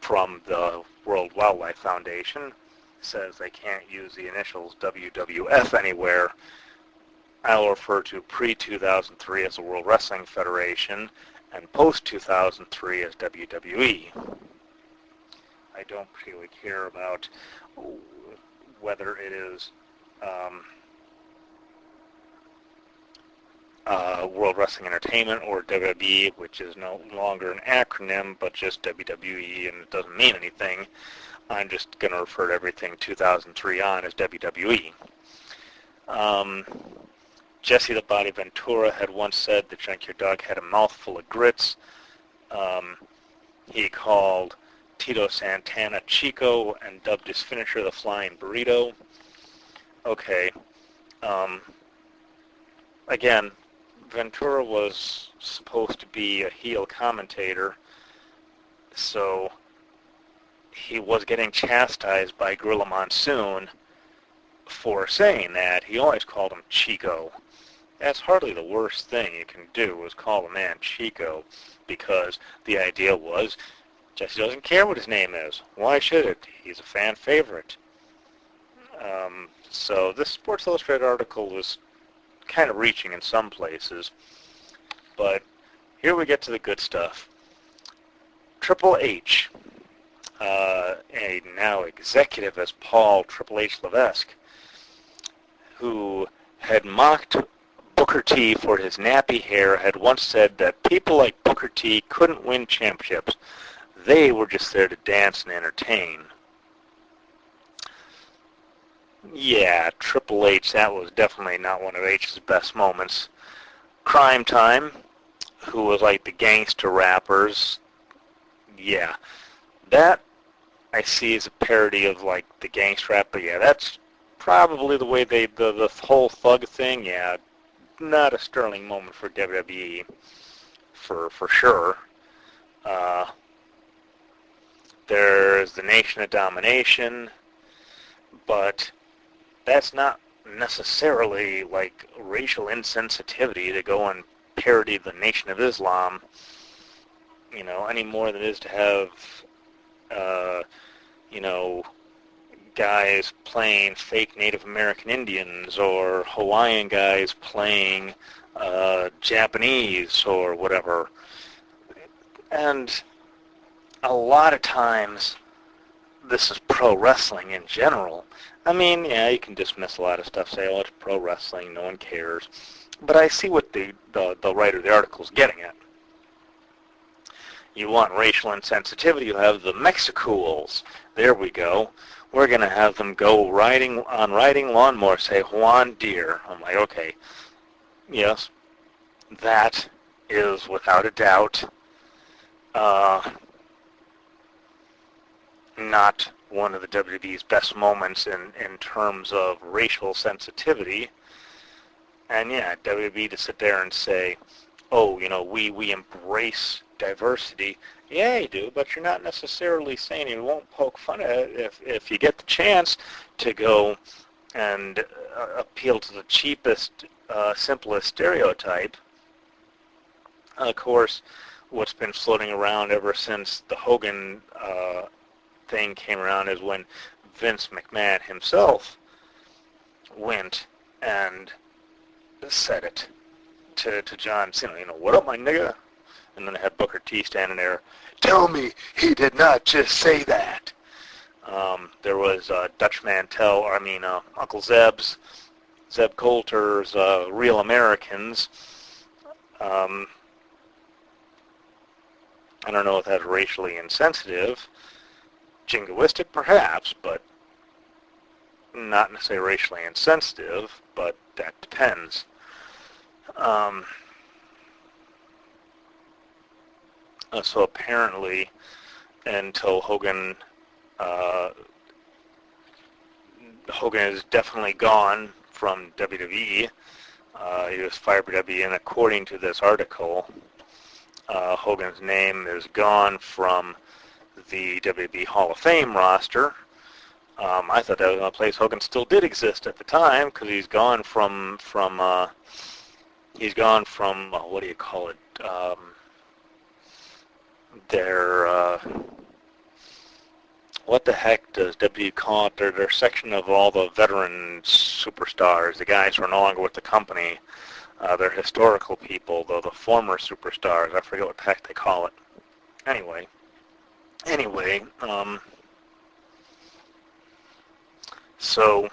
from the World Wildlife Foundation says they can't use the initials WWF anywhere, I'll refer to pre-2003 as the World Wrestling Federation and post-2003 as WWE. I don't particularly care about whether it is World Wrestling Entertainment or WWE, which is no longer an acronym, but just WWE, and it doesn't mean anything. I'm just going to refer to everything 2003 on as WWE. Jesse the Body Ventura had once said that Junkyard Dog had a mouthful of grits. He called Tito Santana Chico and dubbed his finisher the Flying Burrito. Okay. Again, Ventura was supposed to be a heel commentator, so he was getting chastised by Gorilla Monsoon for saying that. He always called him Chico. That's hardly the worst thing you can do, is call a man Chico, because the idea was Jesse doesn't care what his name is. Why should it? He's a fan favorite. So this Sports Illustrated article was kind of reaching in some places, but here we get to the good stuff. Triple H, a now executive as Paul Triple H Levesque, who had mocked Booker T for his nappy hair, had once said that people like Booker T couldn't win championships. They were just there to dance and entertain. Yeah, Triple H, that was definitely not one of H's best moments. Crime Time, who was like the gangster rappers, yeah, that I see as a parody of like the gangster rap, but yeah, that's probably the way the whole thug thing, yeah, not a sterling moment for WWE, for sure. There's the Nation of Domination, but that's not necessarily like racial insensitivity to go and parody the Nation of Islam, any more than it is to have, guys playing fake Native American Indians or Hawaiian guys playing Japanese or whatever. And a lot of times this is pro wrestling in general. I mean, yeah, you can dismiss a lot of stuff, say, oh, it's pro wrestling, no one cares. But I see what the writer of the article is getting at. You want racial insensitivity, you have the Mexicools. There we go. We're going to have them go riding lawnmowers, say Juan Deere. I'm like, okay, yes, that is without a doubt not one of the WWE's best moments in terms of racial sensitivity. And yeah, WWE to sit there and say, oh, we embrace diversity. Yeah, you do, but you're not necessarily saying you won't poke fun at it if you get the chance to go and appeal to the cheapest, simplest stereotype. Of course, what's been floating around ever since the Hogan thing came around is when Vince McMahon himself went and said it to John Cena, what up, my nigga? And then they had Booker T standing there, tell me he did not just say that. There was Dutch Mantel, Uncle Zeb Coulter's Real Americans. I don't know if that's racially insensitive. Jingoistic, perhaps, but not necessarily racially insensitive, but that depends. So apparently, until Hogan is definitely gone from WWE. He was fired by WWE, and according to this article, Hogan's name is gone from the WWE Hall of Fame roster. I thought that was a place Hogan still did exist at the time, because he's gone from what do you call it? What the heck does WWE call it? Their section of all the veteran superstars, the guys who are no longer with the company. They're historical people, though the former superstars. I forget what the heck they call it. Anyway, so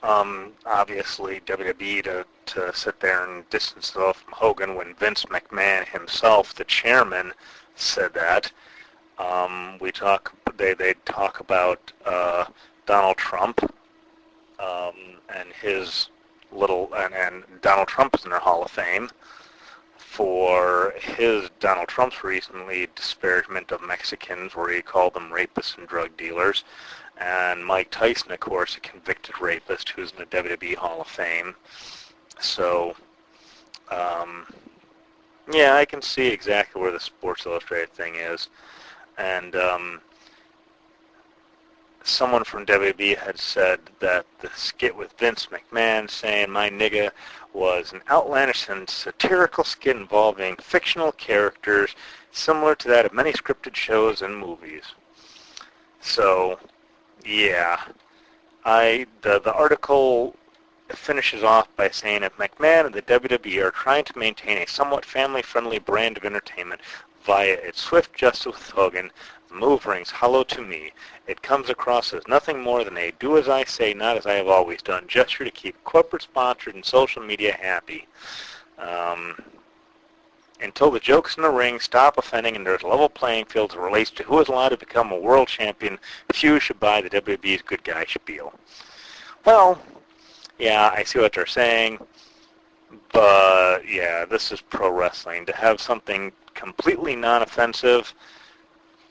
obviously WWE to sit there and distance itself from Hogan when Vince McMahon himself, the chairman, said that. They talk about Donald Trump and his and Donald Trump is in their Hall of Fame for Trump's recently disparagement of Mexicans, where he called them rapists and drug dealers, and Mike Tyson, of course, a convicted rapist who's in the WWE Hall of Fame. So, yeah, I can see exactly where the Sports Illustrated thing is. And someone from WWE had said that the skit with Vince McMahon saying "my nigga" was an outlandish and satirical skit involving fictional characters similar to that of many scripted shows and movies. So, yeah, the article finishes off by saying if McMahon and the WWE are trying to maintain a somewhat family-friendly brand of entertainment via its swift justice with Hogan, the move rings hollow to me. It comes across as nothing more than a do as I say, not as I have always done gesture to keep corporate-sponsored and social media happy. Until the jokes in the ring stop offending and there's a level playing field as it relates to who is allowed to become a world champion, few should buy the WWE's good guy spiel. Well, yeah, I see what they're saying, but yeah, this is pro wrestling. To have something completely non-offensive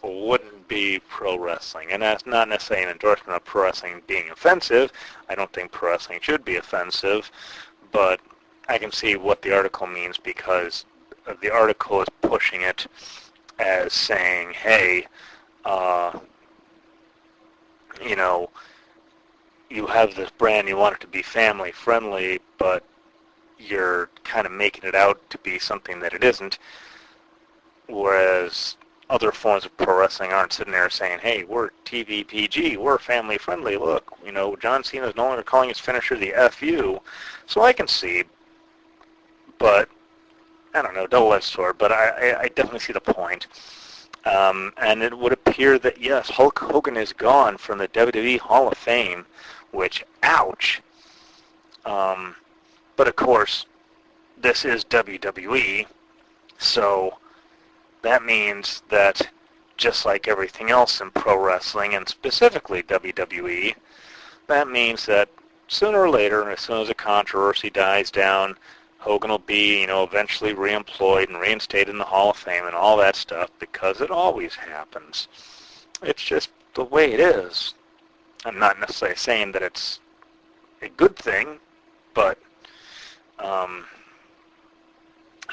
wouldn't be pro wrestling, and that's not necessarily an endorsement of pro wrestling being offensive. I don't think pro wrestling should be offensive, but I can see what the article means, because the article is pushing it as saying, hey, you have this brand, you want it to be family friendly, but you're kind of making it out to be something that it isn't, whereas other forms of pro wrestling aren't sitting there saying, hey, we're TV PG, we're family friendly, look, John Cena's no longer calling his finisher the FU, so I can see, but I don't know, double-edged sword, but I definitely see the point. And it would appear that, yes, Hulk Hogan is gone from the WWE Hall of Fame, which, ouch. But, of course, this is WWE, so that means that just like everything else in pro wrestling, and specifically WWE, that means that sooner or later, as soon as the controversy dies down, Hogan will be, eventually reemployed and reinstated in the Hall of Fame and all that stuff, because it always happens. It's just the way it is. I'm not necessarily saying that it's a good thing, but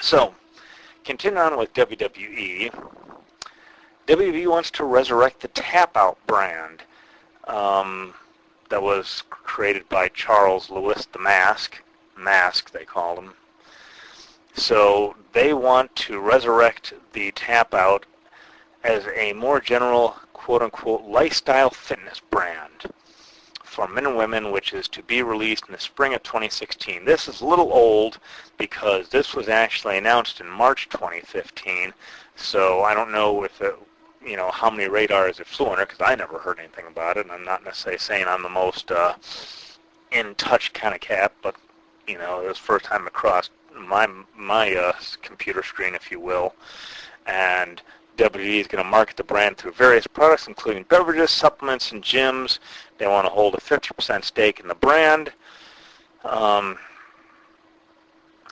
so continue on with WWE. WWE wants to resurrect the Tapout brand that was created by Charles Lewis the Mask they called him. So they want to resurrect the Tapout as a more general quote-unquote lifestyle fitness brand for men and women, which is to be released in the spring of 2016. This is a little old because this was actually announced in March 2015, so I don't know if it, how many radars it flew under, because I never heard anything about it, and I'm not necessarily saying I'm the most in-touch kind of cat, but, it was the first time across my computer screen, if you will, and WWE is going to market the brand through various products, including beverages, supplements, and gyms. They want to hold a 50% stake in the brand.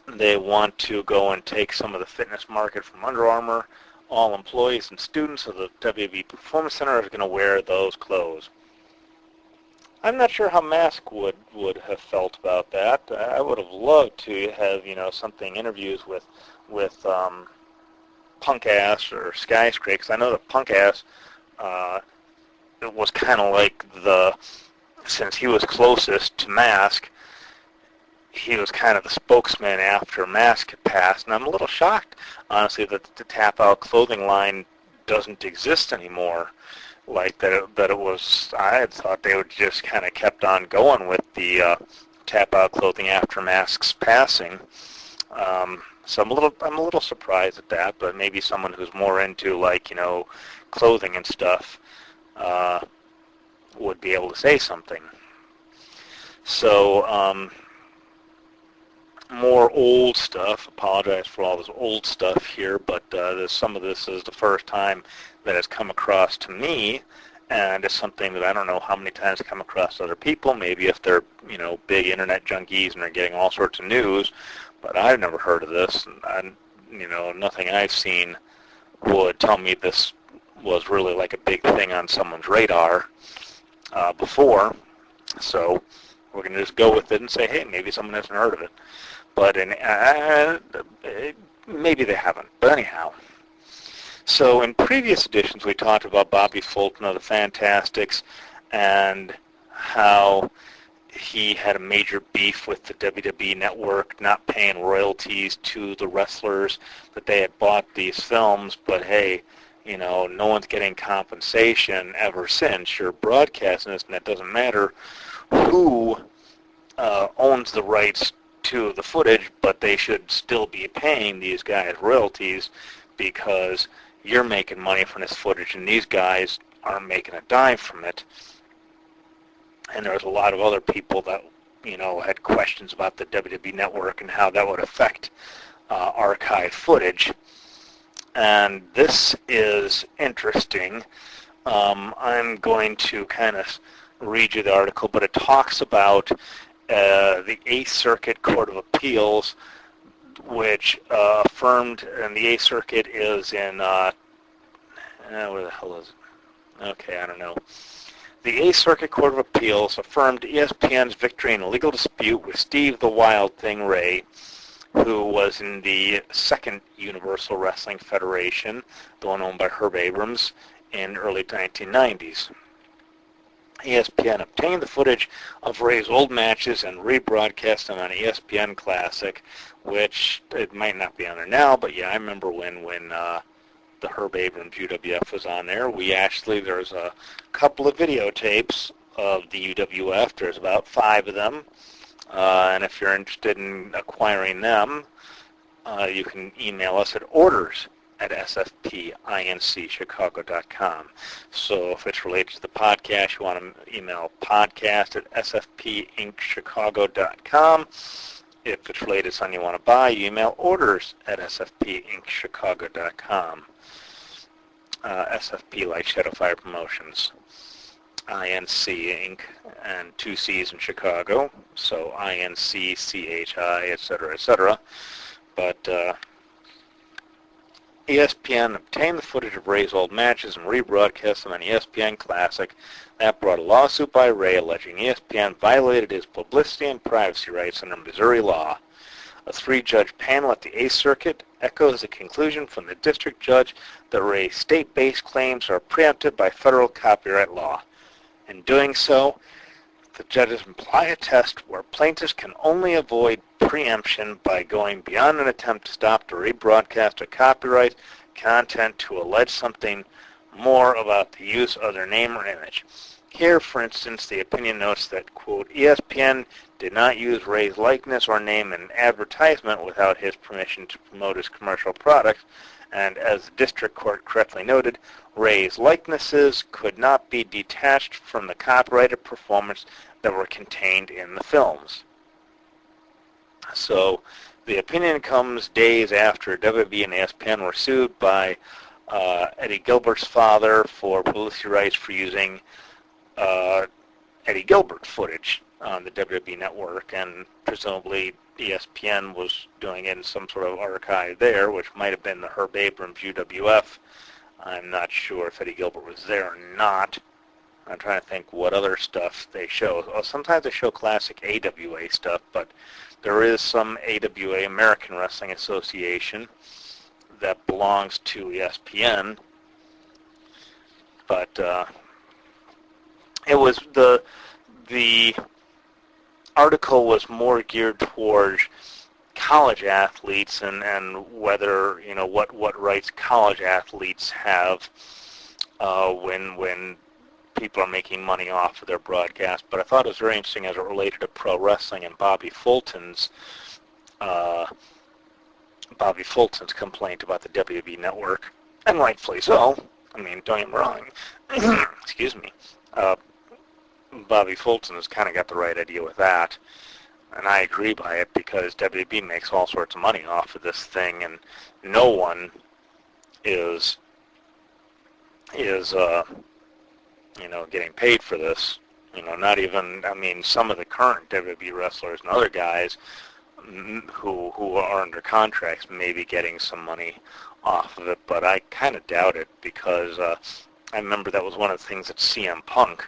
They want to go and take some of the fitness market from Under Armour. All employees and students of the WWE Performance Center are going to wear those clothes. I'm not sure how Mask would have felt about that. I would have loved to have, interviews with Punk Ass or Skyscraper, because I know that Punk Ass, it was kind of like since he was closest to Mask, he was kind of the spokesman after Mask had passed, and I'm a little shocked, honestly, that the Tapout clothing line doesn't exist anymore. Like that it was, I had thought they would just kind of kept on going with the Tapout clothing after Mask's passing. So I'm a little surprised at that, but maybe someone who's more into clothing and stuff would be able to say something. So more old stuff. Apologize for all this old stuff here, but some of this is the first time that has come across to me, and it's something that I don't know how many times come across other people. Maybe if they're big internet junkies and are getting all sorts of news, but I've never heard of this, and nothing I've seen would tell me this was really like a big thing on someone's radar before. So we're going to just go with it and say, hey, maybe someone hasn't heard of it. But maybe they haven't. But anyhow, so in previous editions we talked about Bobby Fulton of the Fantastics and how he had a major beef with the WWE Network not paying royalties to the wrestlers that they had bought these films. But hey, no one's getting compensation ever since. You're broadcasting this, and it doesn't matter who owns the rights to the footage, but they should still be paying these guys royalties because you're making money from this footage and these guys aren't making a dime from it. And there was a lot of other people that had questions about the WWE Network and how that would affect archive footage. And this is interesting. I'm going to kind of read you the article, but it talks about the 8th Circuit Court of Appeals, which affirmed, and the 8th Circuit is in, where the hell is it? Okay, I don't know. The 8th Circuit Court of Appeals affirmed ESPN's victory in a legal dispute with Steve the Wild Thing Ray, who was in the second Universal Wrestling Federation, the one owned by Herb Abrams, in the early 1990s. ESPN obtained the footage of Ray's old matches and rebroadcast them on ESPN Classic, which it might not be on there now, but yeah, I remember when the Herb Abrams UWF was on there. There's a couple of videotapes of the UWF. There's about 5 of them, and if you're interested in acquiring them, you can email us at orders@sfpinchicago.com. So if it's related to the podcast, you want to email podcast@sfpinchicago.com. If it's related to something you want to buy, you email orders@sfpinchicago.com. SFP, like Shadowfire Promotions, INC Inc., and 2C's in Chicago, so INC, CHI, etc., etc. But ESPN obtained the footage of Ray's old matches and rebroadcast them on ESPN Classic. That brought a lawsuit by Ray alleging ESPN violated his publicity and privacy rights under Missouri law. A 3-judge panel at the 8th Circuit echoes the conclusion from the district judge that Ray's state-based claims are preempted by federal copyright law. In doing so, the judges imply a test where plaintiffs can only avoid preemption by going beyond an attempt to stop the rebroadcast of copyright content to allege something more about the use of their name or image. Here, for instance, the opinion notes that, quote, ESPN did not use Ray's likeness or name in an advertisement without his permission to promote his commercial products, and as the district court correctly noted, Ray's likenesses could not be detached from the copyrighted performance that were contained in the films. So the opinion comes days after WWE and ESPN were sued by Eddie Gilbert's father for publicity rights for using Eddie Gilbert footage on the WWE Network, and presumably ESPN was doing it in some sort of archive there, which might have been the Herb Abrams UWF. I'm not sure if Eddie Gilbert was there or not. I'm trying to think what other stuff they show. Well, sometimes they show classic AWA stuff, but there is some AWA, American Wrestling Association, that belongs to ESPN. But it was the article was more geared towards college athletes and whether, you know, what rights college athletes have when people are making money off of their broadcast. But I thought it was very interesting as it related to pro wrestling and Bobby Fulton's complaint about the WWE Network, and rightfully so. I mean, don't get me wrong. Excuse me. Bobby Fulton has kind of got the right idea with that, and I agree by it because WB makes all sorts of money off of this thing, and no one is you know, getting paid for this. You know, not even, I mean, some of the current WWE wrestlers and other guys who are under contracts may be getting some money off of it, but I kind of doubt it because I remember that was one of the things that CM Punk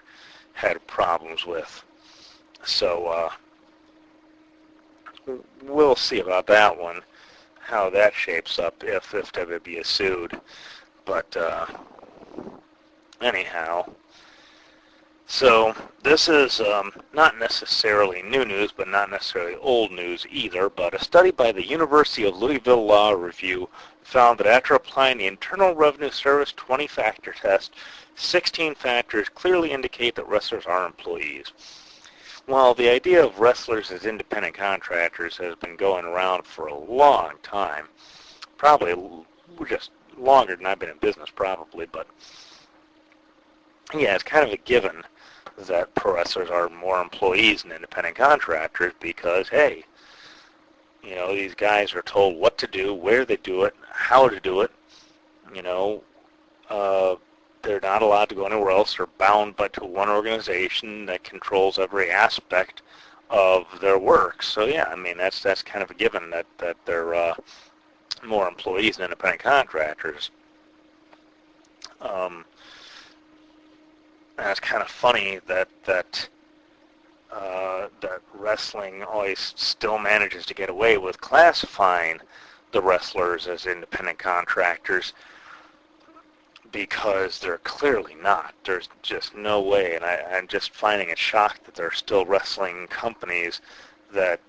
had problems with. So we'll see about that one, how that shapes up if WWE is sued. But anyhow, so this is not necessarily new news, but not necessarily old news either, but a study by the University of Louisville Law Review found that after applying the Internal Revenue Service 20-factor test, 16 factors clearly indicate that wrestlers are employees. Well, the idea of wrestlers as independent contractors has been going around for a long time, probably just longer than I've been in business probably, but yeah, it's kind of a given that pro wrestlers are more employees than independent contractors because, hey, you know, these guys are told what to do, where they do it, how to do it. You know, they're not allowed to go anywhere else. They're bound but to one organization that controls every aspect of their work. So yeah, I mean that's kind of a given that they're more employees than independent contractors. And it's kind of funny that wrestling always still manages to get away with classifying the wrestlers as independent contractors because they're clearly not. There's just no way, and I'm just finding it shocked that there are still wrestling companies that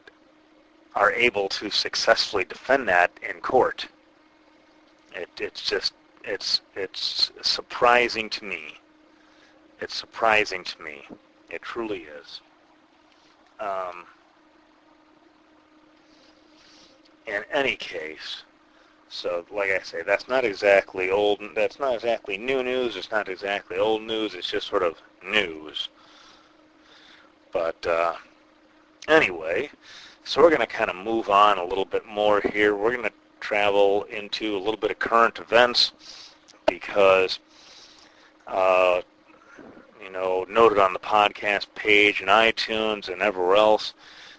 are able to successfully defend that in court. It's surprising to me. It's surprising to me. It truly is. In any case, so like I say, that's not exactly new news. It's not exactly old news. It's just sort of news. But anyway, so we're going to kind of move on a little bit more here. We're going to travel into a little bit of current events, because, noted on the podcast page and iTunes and everywhere else,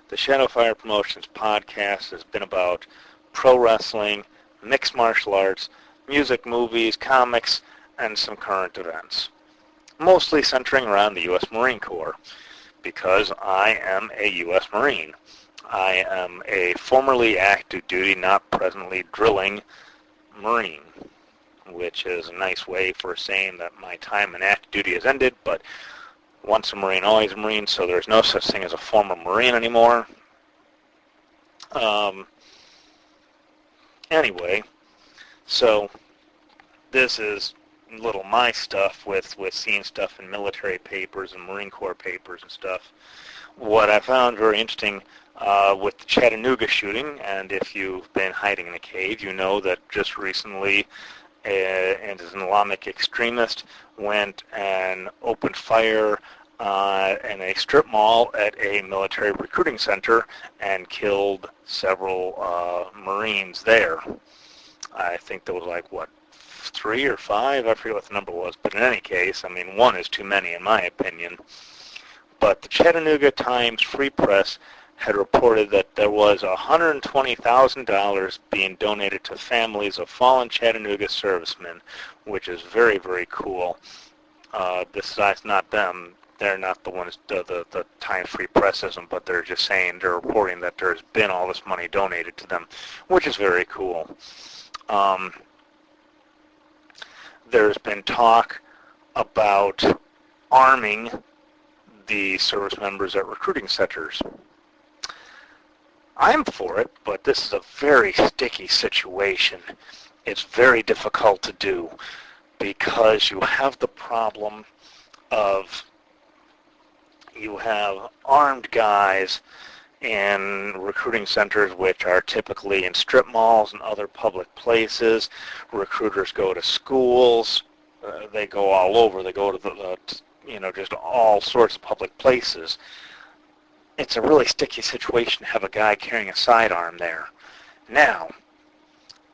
the Shadowfire Promotions podcast has been about pro wrestling, mixed martial arts, music, movies, comics, and some current events. Mostly centering around the U.S. Marine Corps, because I am a U.S. Marine. I am a formerly active duty, not presently drilling Marine, which is a nice way for saying that my time in active duty has ended, but once a Marine, always a Marine, so there's no such thing as a former Marine anymore. Anyway, so this is little my stuff with seeing stuff in military papers and Marine Corps papers and stuff. What I found very interesting with the Chattanooga shooting, and if you've been hiding in a cave, you know that just recently an Islamic extremist went and opened fire in a strip mall at a military recruiting center and killed several Marines there. I think there was 3 or 5, I forget what the number was, but in any case, one is too many in my opinion. But the Chattanooga Times Free Press had reported that there was $120,000 being donated to families of fallen Chattanooga servicemen, which is very, very cool. This is not them. They're not the ones, the Times Free Press isn't, but they're just saying, they're reporting that there's been all this money donated to them, which is very cool. There's been talk about arming the service members at recruiting centers. I'm for it, but this is a very sticky situation. It's very difficult to do because you have the problem of you have armed guys in recruiting centers, which are typically in strip malls and other public places. Recruiters go to schools. They go all over. They go to just all sorts of public places. It's a really sticky situation to have a guy carrying a sidearm there. Now,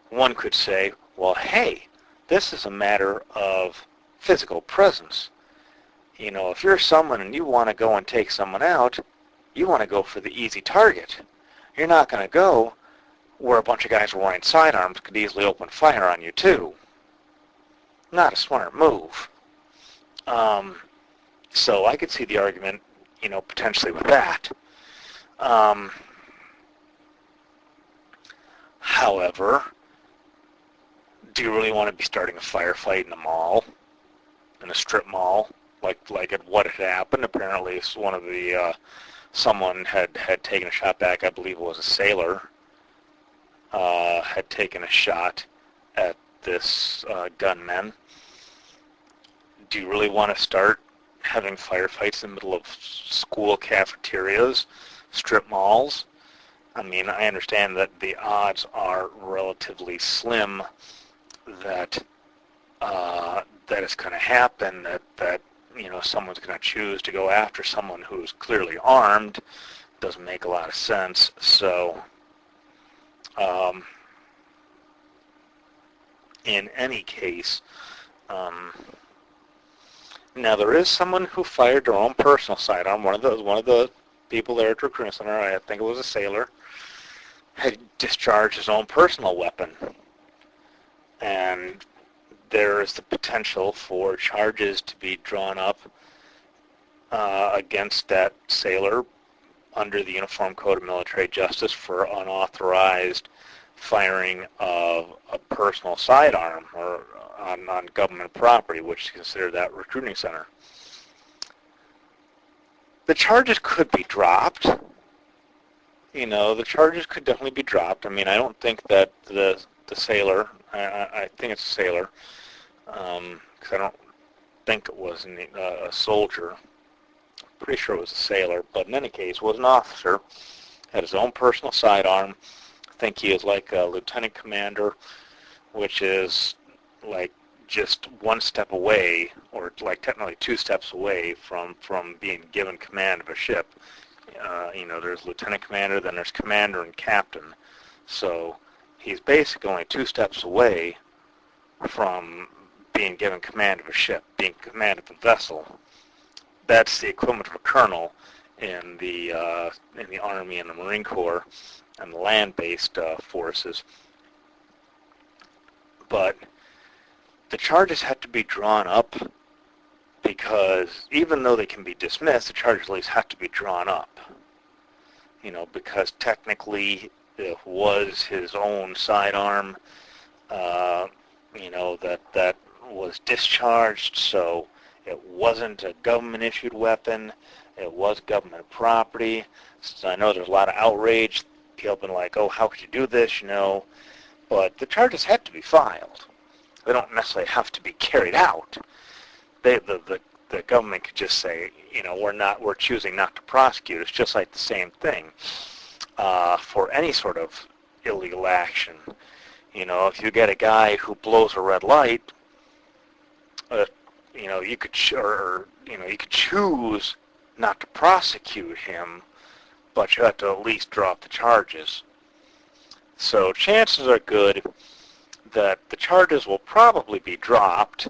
one could say, well, hey, this is a matter of physical presence. If you're someone and you want to go and take someone out, you want to go for the easy target. You're not going to go where a bunch of guys wearing sidearms could easily open fire on you too. Not a smart move. So I could see the argument, potentially with that. However, do you really want to be starting a firefight in a mall, in a strip mall, like at what had happened? Apparently, one of the someone had taken a shot back. I believe it was a sailor. Had taken a shot at this gunman. Do you really want to start having firefights in the middle of school cafeterias, strip malls? I understand that the odds are relatively slim that that is going to happen, that someone's going to choose to go after someone who's clearly armed. Doesn't make a lot of sense. So, in any case, now there is someone who fired their own personal sidearm. One of the people there at the recruiting center, I think it was a sailor, had discharged his own personal weapon, and there is the potential for charges to be drawn up against that sailor under the Uniform Code of Military Justice for unauthorized firing of a personal sidearm or on government property, which is considered that recruiting center. The charges could be dropped. The charges could definitely be dropped. I don't think that the sailor, I think it's a sailor, because I don't think it was a soldier. Pretty sure it was a sailor, but in any case, was an officer, had his own personal sidearm. I think he is like a lieutenant commander, which is like just one step away, or like technically 2 steps away from being given command of a ship. There's lieutenant commander, then there's commander and captain. So he's basically only 2 steps away from being given command of a ship, being command of a vessel. That's the equivalent of a colonel in the Army and the Marine Corps and the land-based forces. But the charges have to be drawn up because even though they can be dismissed, the charges at least have to be drawn up. Because technically it was his own sidearm, that was discharged, so it wasn't a government-issued weapon. It was government property. So I know there's a lot of outrage. People have been like, oh, how could you do this, But the charges had to be filed. They don't necessarily have to be carried out. The government could just say, we're choosing not to prosecute. It's just like the same thing for any sort of illegal action. If you get a guy who blows a red light, you could choose not to prosecute him, but you have to at least drop the charges. So chances are good that the charges will probably be dropped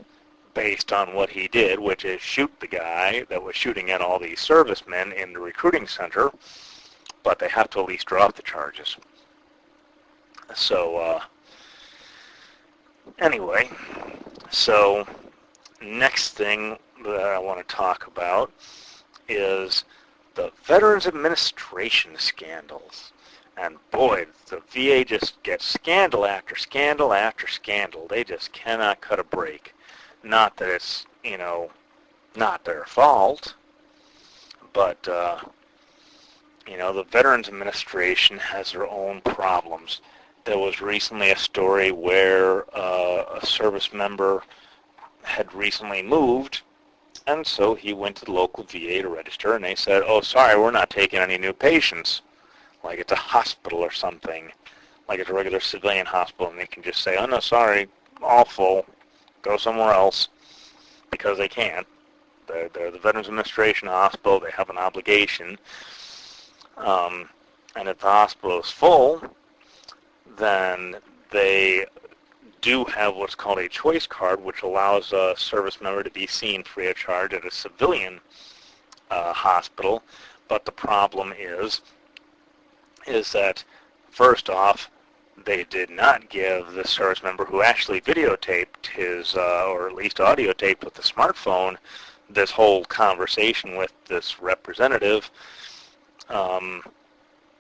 based on what he did, which is shoot the guy that was shooting at all these servicemen in the recruiting center, but they have to at least drop the charges. So, anyway, so next thing that I want to talk about is the Veterans Administration scandals. And boy, the VA just gets scandal after scandal after scandal. They just cannot cut a break. Not that it's, not their fault, but, the Veterans Administration has their own problems. There was recently a story where a service member had recently moved, and so he went to the local VA to register, and they said, oh, sorry, we're not taking any new patients. Like it's a hospital or something, like it's a regular civilian hospital, and they can just say, oh, no, sorry, all full. Go somewhere else, because they can't. They're the Veterans Administration hospital. They have an obligation. And if the hospital is full, then they do have what's called a choice card, which allows a service member to be seen free of charge at a civilian hospital. But the problem is that, first off, they did not give the service member who actually videotaped his, or at least audio taped with the smartphone, this whole conversation with this representative, and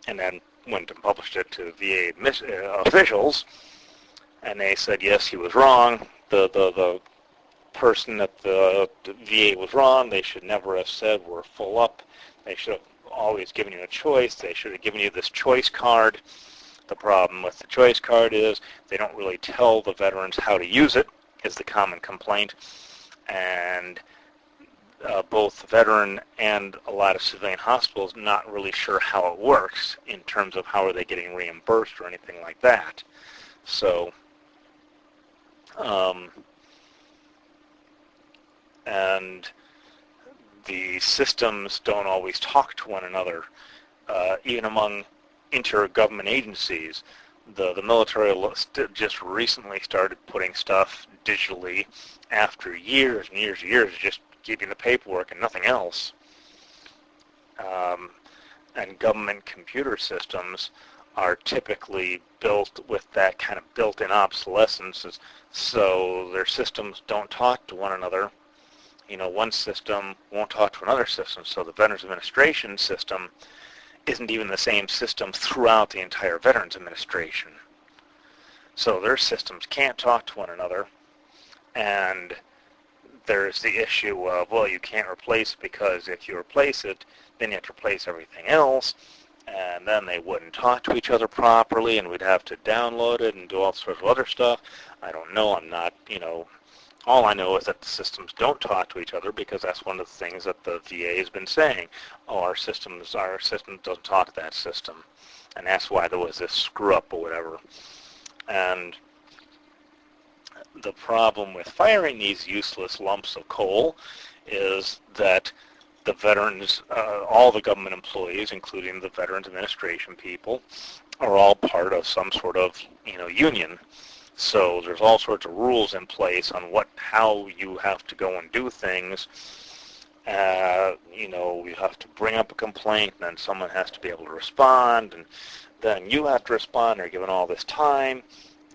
then went and published it to VA officials, and they said, yes, he was wrong. The person at the VA was wrong. They should never have said we're full up. They should have always given you a choice. They should have given you this choice card. The problem with the choice card is they don't really tell the veterans how to use it, is the common complaint. And both the veteran and a lot of civilian hospitals not really sure how it works in terms of how are they getting reimbursed or anything like that. So, and the systems don't always talk to one another, even among intergovernment agencies. The military just recently started putting stuff digitally after years and years and years of just keeping the paperwork and nothing else. And government computer systems are typically built with that kind of built-in obsolescence, so their systems don't talk to one another. One system won't talk to another system, so the Veterans Administration system isn't even the same system throughout the entire Veterans Administration. So their systems can't talk to one another, and there's the issue of, well, you can't replace it because if you replace it, then you have to replace everything else, and then they wouldn't talk to each other properly, and we'd have to download it and do all sorts of other stuff. I don't know. I'm not, all I know is that the systems don't talk to each other because that's one of the things that the VA has been saying. Oh, our system doesn't talk to that system. And that's why there was this screw-up or whatever. And the problem with firing these useless lumps of coal is that the veterans, all the government employees, including the Veterans Administration people, are all part of some sort of, union. So there's all sorts of rules in place on how you have to go and do things. You have to bring up a complaint, and then someone has to be able to respond, and then you have to respond. They're given all this time,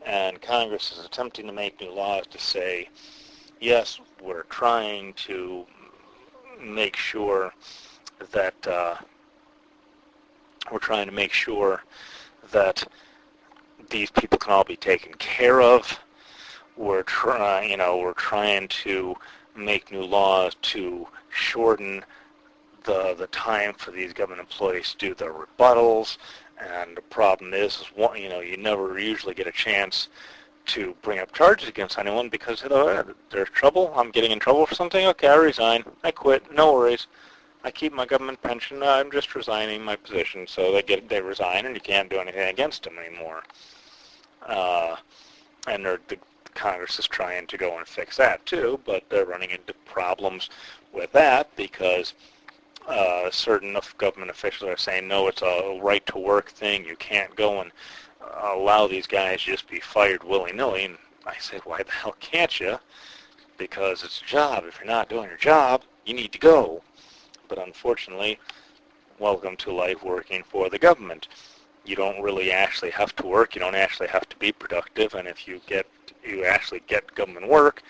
and Congress is attempting to make new laws to say, yes, we're trying to make sure that these people can all be taken care of. We're trying to make new laws to shorten the time for these government employees to do their rebuttals. And the problem is you never usually get a chance to bring up charges against anyone because there's trouble. I'm getting in trouble for something. Okay, I resign. I quit. No worries. I keep my government pension. I'm just resigning my position. So they resign, and you can't do anything against them anymore. And the Congress is trying to go and fix that too, but they're running into problems with that because certain government officials are saying, no, it's a right-to-work thing. You can't go and allow these guys to just be fired willy-nilly. And I say, why the hell can't you? Because it's a job. If you're not doing your job, you need to go. But unfortunately, welcome to life working for the government. You don't really actually have to work. You don't actually have to be productive. And if you actually get government work,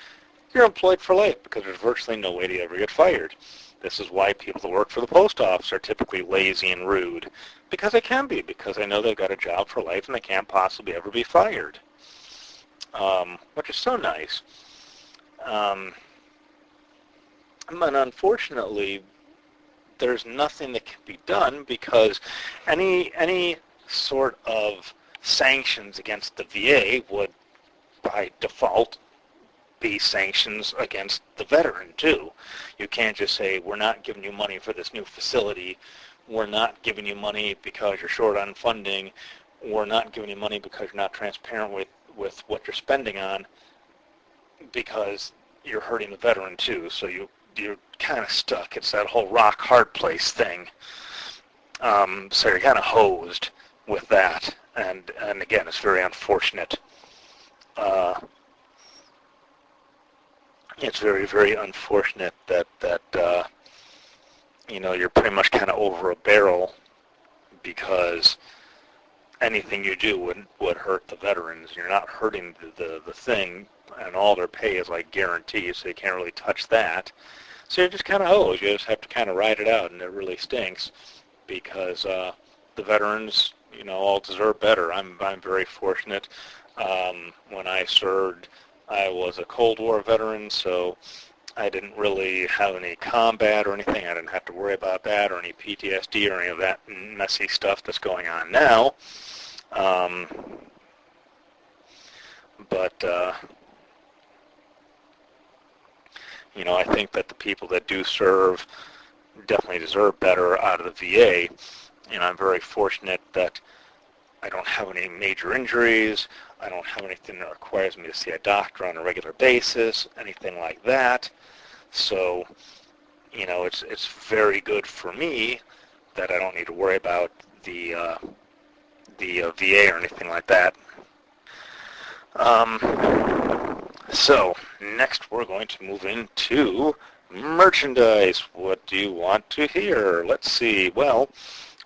you're employed for life because there's virtually no way to ever get fired. This is why people that work for the post office are typically lazy and rude, because they can be, because they know they've got a job for life and they can't possibly ever be fired, which is so nice. And unfortunately, there's nothing that can be done because any sort of sanctions against the VA would, by default, be sanctions against the veteran too. You can't just say, we're not giving you money for this new facility, we're not giving you money because you're short on funding, we're not giving you money because you're not transparent with what you're spending on, because you're hurting the veteran too. So you're kind of stuck. It's that whole rock hard place thing. So you're kind of hosed with that, and again, it's very unfortunate. It's very, very unfortunate that you're pretty much kind of over a barrel, because anything you do would hurt the veterans. You're not hurting the thing, and all their pay is like guaranteed, so you can't really touch that. So you're just kind of hosed. You just have to kind of ride it out, and it really stinks, because the veterans, all deserve better. I'm very fortunate. When I served, I was a Cold War veteran, so I didn't really have any combat or anything. I didn't have to worry about that or any PTSD or any of that messy stuff that's going on now. But I think that the people that do serve definitely deserve better out of the VA. I'm very fortunate that I don't have any major injuries. I don't have anything that requires me to see a doctor on a regular basis, anything like that. So, it's very good for me that I don't need to worry about the VA or anything like that. So, next we're going to move into merchandise. What do you want to hear? Let's see. Well,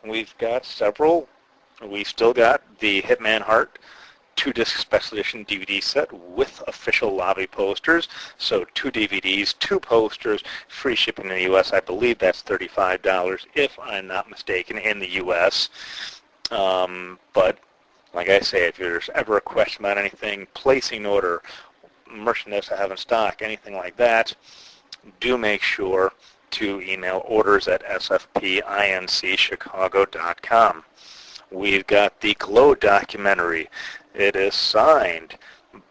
we've got several. We've still got the Hitman Heart 2-disc special edition DVD set with official lobby posters. So 2 DVDs, 2 posters, free shipping in the U.S. I believe that's $35 if I'm not mistaken in the U.S. But like I say, if there's ever a question about anything, placing an order, merchandise I have in stock, anything like that, do make sure to email orders@sfpinchicago.com. We've got the Glow documentary. It is signed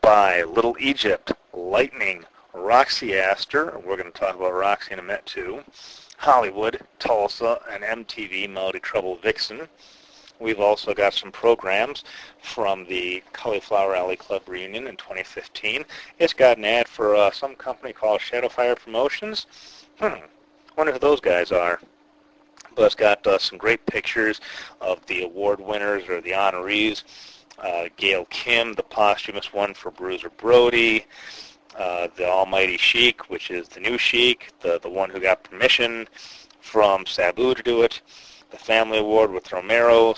by Little Egypt, Lightning, Roxy Astor, we're going to talk about Roxy in a minute too, Hollywood, Tulsa, and MTV Melody Trouble Vixen. We've also got some programs from the Cauliflower Alley Club reunion in 2015. It's got an ad for some company called Shadowfire Promotions. Wonder who those guys are. But it's got some great pictures of the award winners or the honorees Gail Kim, the posthumous one for Bruiser Brody, the Almighty Sheik, which is the new Sheik, the one who got permission from Sabu to do it, the Family Award with Romero,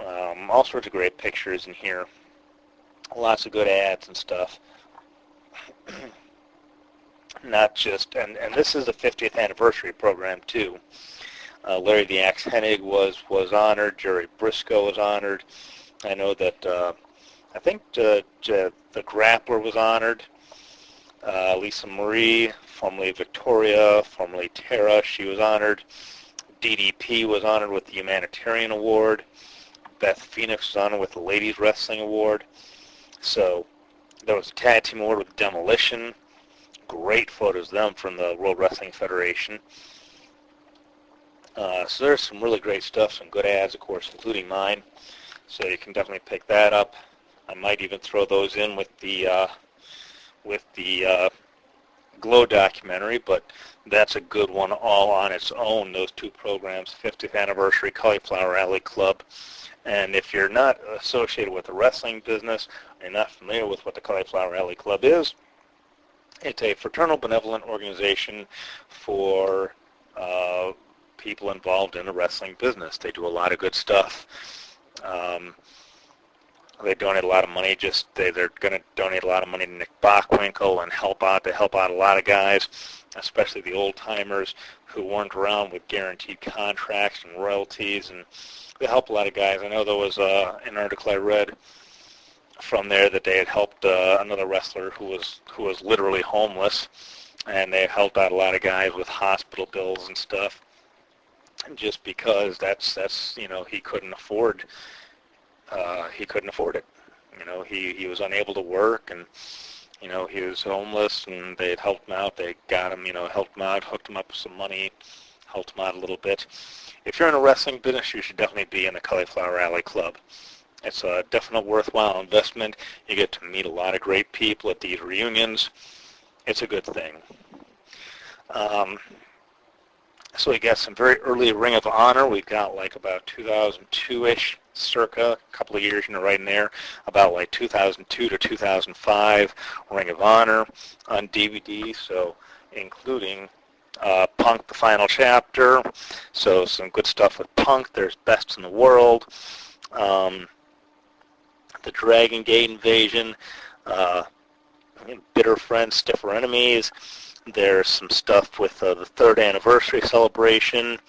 all sorts of great pictures in here, lots of good ads and stuff. Not just, and this is the 50th anniversary program too. Larry the Axe Hennig was honored, Jerry Briscoe was honored. I know that, I think the Grappler was honored. Lisa Marie, formerly Victoria, formerly Tara, she was honored. DDP was honored with the Humanitarian Award. Beth Phoenix was honored with the Ladies Wrestling Award. So there was a Tag Team Award with Demolition. Great photos of them from the World Wrestling Federation. So there's some really great stuff, some good ads, of course, including mine. So you can definitely pick that up. I might even throw those in with the Glow documentary, but that's a good one all on its own, those two programs, 50th Anniversary Cauliflower Alley Club. And if you're not associated with the wrestling business, or you're not familiar with what the Cauliflower Alley Club is, it's a fraternal benevolent organization for people involved in the wrestling business. They do a lot of good stuff. They donate a lot of money. They're going to donate a lot of money to Nick Bockwinkel and help out. They help out a lot of guys, especially the old timers who weren't around with guaranteed contracts and royalties, and they help a lot of guys. I know there was an article I read from there that they had helped another wrestler who was literally homeless, and they helped out a lot of guys with hospital bills and stuff, just because that's he couldn't afford it. He was unable to work, and he was homeless, and they had helped him out. They got him, helped him out, hooked him up with some money, helped him out a little bit. If you're in a wrestling business, you should definitely be in the Cauliflower Alley Club. It's a definite worthwhile investment. You get to meet a lot of great people at these reunions. It's a good thing. So we got some very early Ring of Honor. We've got like about 2002-ish, circa, a couple of years right in there, about like 2002 to 2005 Ring of Honor on DVD, so including Punk, the Final Chapter, so some good stuff with Punk. There's Best in the World, the Dragon Gate Invasion, Bitter Friends, Stiffer Enemies. There's some stuff with the 3rd anniversary celebration.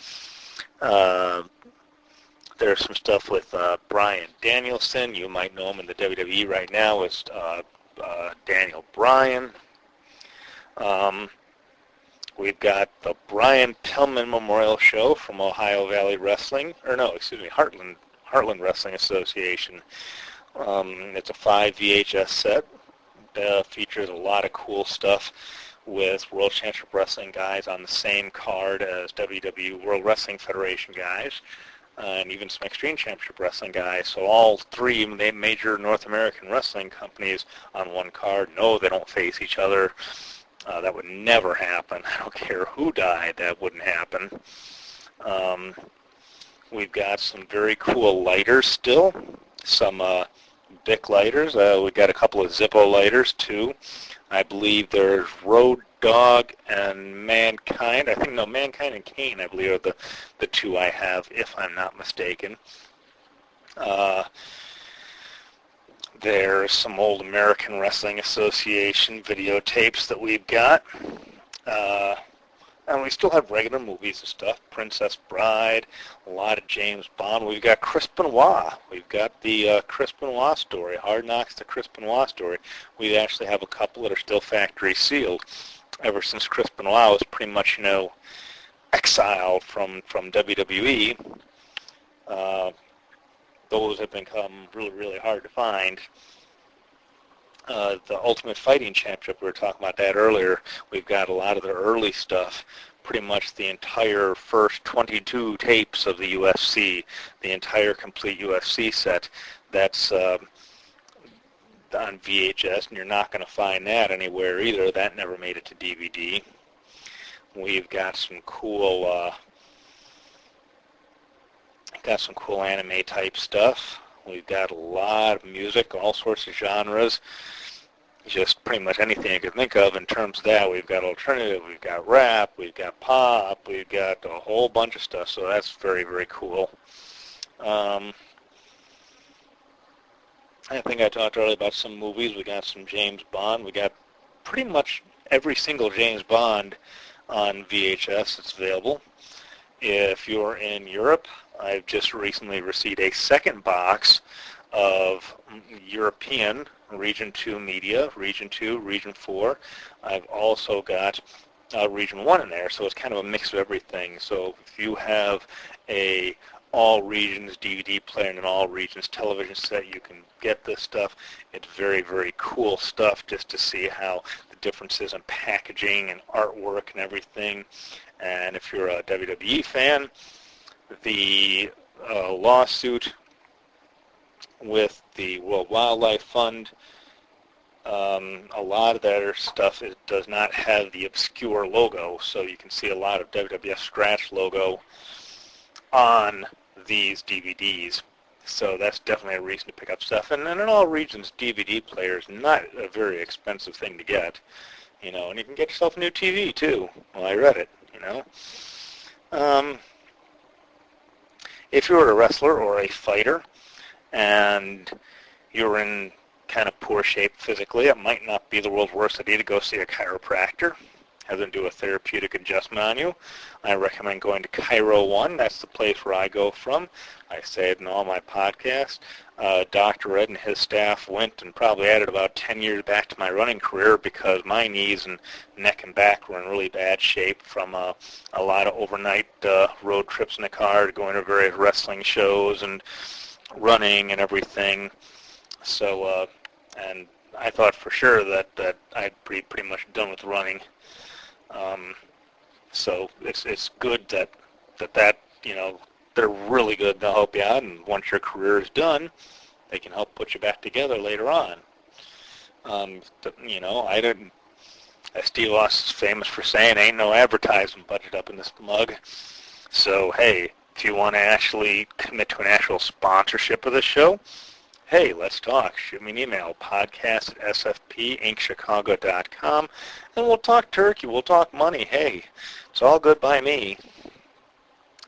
There's some stuff with Bryan Danielson. You might know him in the WWE right now as Daniel Bryan. We've got the Brian Pillman Memorial Show from Ohio Valley Wrestling, Heartland Wrestling Association. It's a 5 VHS set. Features a lot of cool stuff with World Championship Wrestling guys on the same card as WWE World Wrestling Federation guys, and even some Extreme Championship Wrestling guys. So all three major North American wrestling companies on one card. No, they don't face each other. That would never happen. I don't care who died, that wouldn't happen. We've got some very cool lighters still, some Bic lighters. We've got a couple of Zippo lighters too. I believe there's Road Dogg and Mankind. Mankind and Kane, I believe, are the two I have, if I'm not mistaken. There's some old American Wrestling Association videotapes that we've got. And we still have regular movies and stuff. Princess Bride, a lot of James Bond. We've got Chris Benoit. We've got the Chris Benoit story, Hard Knocks, the Chris Benoit story. We actually have a couple that are still factory sealed. Ever since Chris Benoit was pretty much, exiled from WWE, those have become really, really hard to find. The Ultimate Fighting Championship, we were talking about that earlier. We've got a lot of the early stuff, pretty much the entire first 22 tapes of the UFC, the entire complete UFC set. That's on VHS, and you're not going to find that anywhere either. That never made it to DVD. We've got some cool anime type stuff. We've got a lot of music, all sorts of genres, just pretty much anything you can think of in terms of that. We've got alternative, we've got rap, we've got pop, we've got a whole bunch of stuff, so that's very, very cool. I think I talked earlier about some movies. We got some James Bond. We got pretty much every single James Bond on VHS that's available. If you're in Europe, I've just recently received a second box of European Region 2 media, Region 2, Region 4. I've also got Region 1 in there, so it's kind of a mix of everything. So if you have a all regions DVD player and an all regions television set, you can get this stuff. It's very, very cool stuff just to see how the differences in packaging and artwork and everything. And if you're a WWE fan, the lawsuit with the World Wildlife Fund, a lot of their stuff, it does not have the obscure logo, so you can see a lot of WWF scratch logo on these DVDs. So that's definitely a reason to pick up stuff. And in all regions, DVD player is not a very expensive thing to get, you know, and you can get yourself a new TV too. Well, I read it, you know. If you're a wrestler or a fighter and you're in kind of poor shape physically, it might not be the world's worst idea to go see a chiropractor. Have them do a therapeutic adjustment on you. I recommend going to Chiro One. That's the place where I go from. I say it in all my podcasts. Dr. Ed and his staff went and probably added about 10 years back to my running career because my knees and neck and back were in really bad shape from a lot of overnight road trips in the car to going to various wrestling shows and running and everything. So, and I thought for sure that I'd pretty much done with running. So it's good that you know, they're really good. They'll help you out, and once your career is done, they can help put you back together later on. You know, as Steve Austin's famous for saying, ain't no advertising budget up in this mug. So hey, if you want to actually commit to an actual sponsorship of this show, hey, let's talk. Shoot me an email, podcast@sfpinkchicago.com, and we'll talk turkey, we'll talk money. Hey, it's all good by me,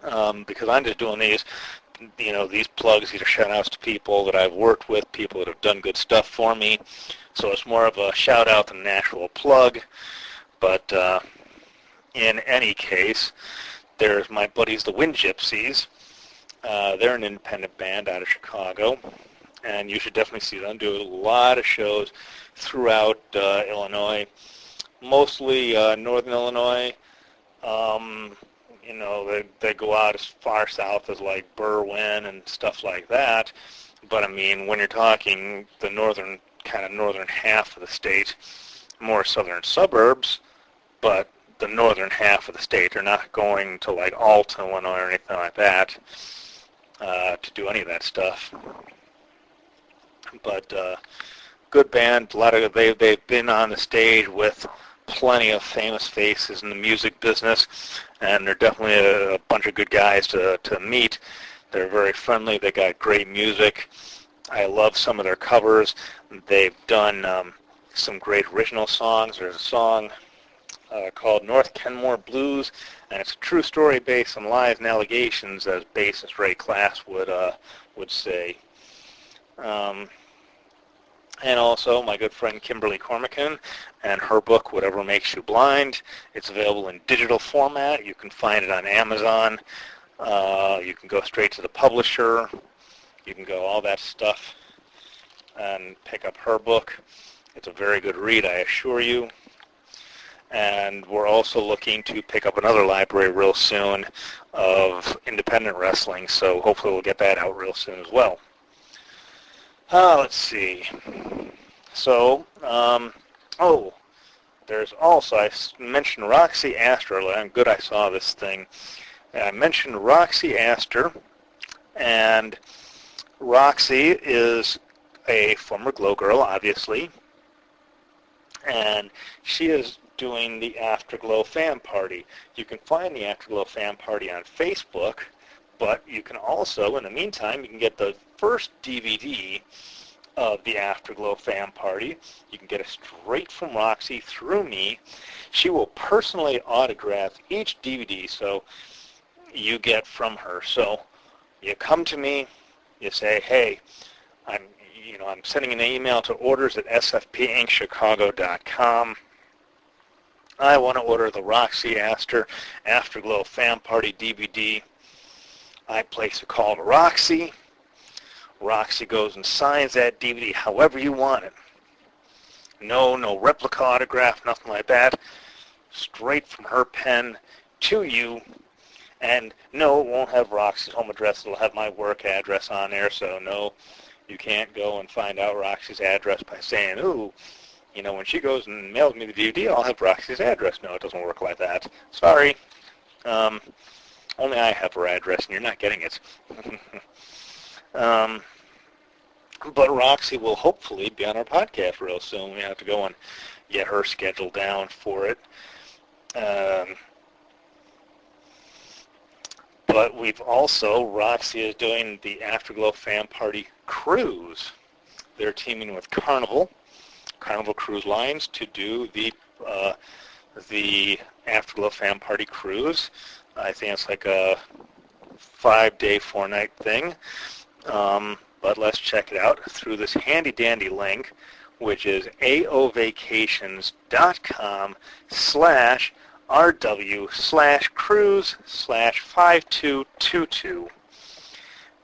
because I'm just doing these, you know, these plugs, these are shout-outs to people that I've worked with, people that have done good stuff for me, so it's more of a shout-out than an actual plug. But in any case, there's my buddies, the Wind Gypsies. They're an independent band out of Chicago, and you should definitely see them do a lot of shows throughout Illinois, mostly northern Illinois. You know, they go out as far south as like Berwyn and stuff like that. But I mean, when you're talking the northern half of the state, more southern suburbs, but the northern half of the state, they're not going to like Alton, Illinois or anything like that to do any of that stuff. But good band. A lot of they've been on the stage with plenty of famous faces in the music business, and they're definitely a bunch of good guys to meet. They're very friendly. They got great music. I love some of their covers. They've done some great original songs. There's a song called North Kenmore Blues, and it's a true story based on lies and allegations, as bassist Ray Class would say. And also my good friend Kimberly Cormican and her book, Whatever Makes You Blind. It's available in digital format. You can find it on Amazon. You can go straight to the publisher. You can go all that stuff and pick up her book. It's a very good read, I assure you. And we're also looking to pick up another library real soon of independent wrestling, so hopefully we'll get that out real soon as well. Let's see. So, there's also, I mentioned Roxy Astor. I'm good I saw this thing. I mentioned Roxy Astor, and Roxy is a former Glow Girl, obviously, and she is doing the Afterglow Fan Party. You can find the Afterglow Fan Party on Facebook, but you can also, in the meantime, you can get the first DVD of the Afterglow Fan Party. You can get it straight from Roxy through me. She will personally autograph each DVD, so you get from her. So you come to me, you say, hey, I'm sending an email to orders@sfpinkchicago.com. I want to order the Roxy Astor Afterglow Fan Party DVD. I place a call to Roxy. Roxy goes and signs that DVD however you want it. No replica autograph, nothing like that. Straight from her pen to you. And no, it won't have Roxy's home address. It'll have my work address on there. So no, you can't go and find out Roxy's address by saying, ooh, when she goes and mails me the DVD, I'll have Roxy's address. No, it doesn't work like that. Sorry. Only I have her address, and you're not getting it. But Roxy will hopefully be on our podcast real soon. We have to go and get her scheduled down for it. But we've also, Roxy is doing the Afterglow Fan Party Cruise. They're teaming with Carnival Cruise Lines to do the Afterglow Fan Party Cruise. I think it's like a 5-day, 4-night thing. But let's check it out through this handy-dandy link, which is aovvacations.com/rw/cruise/5222.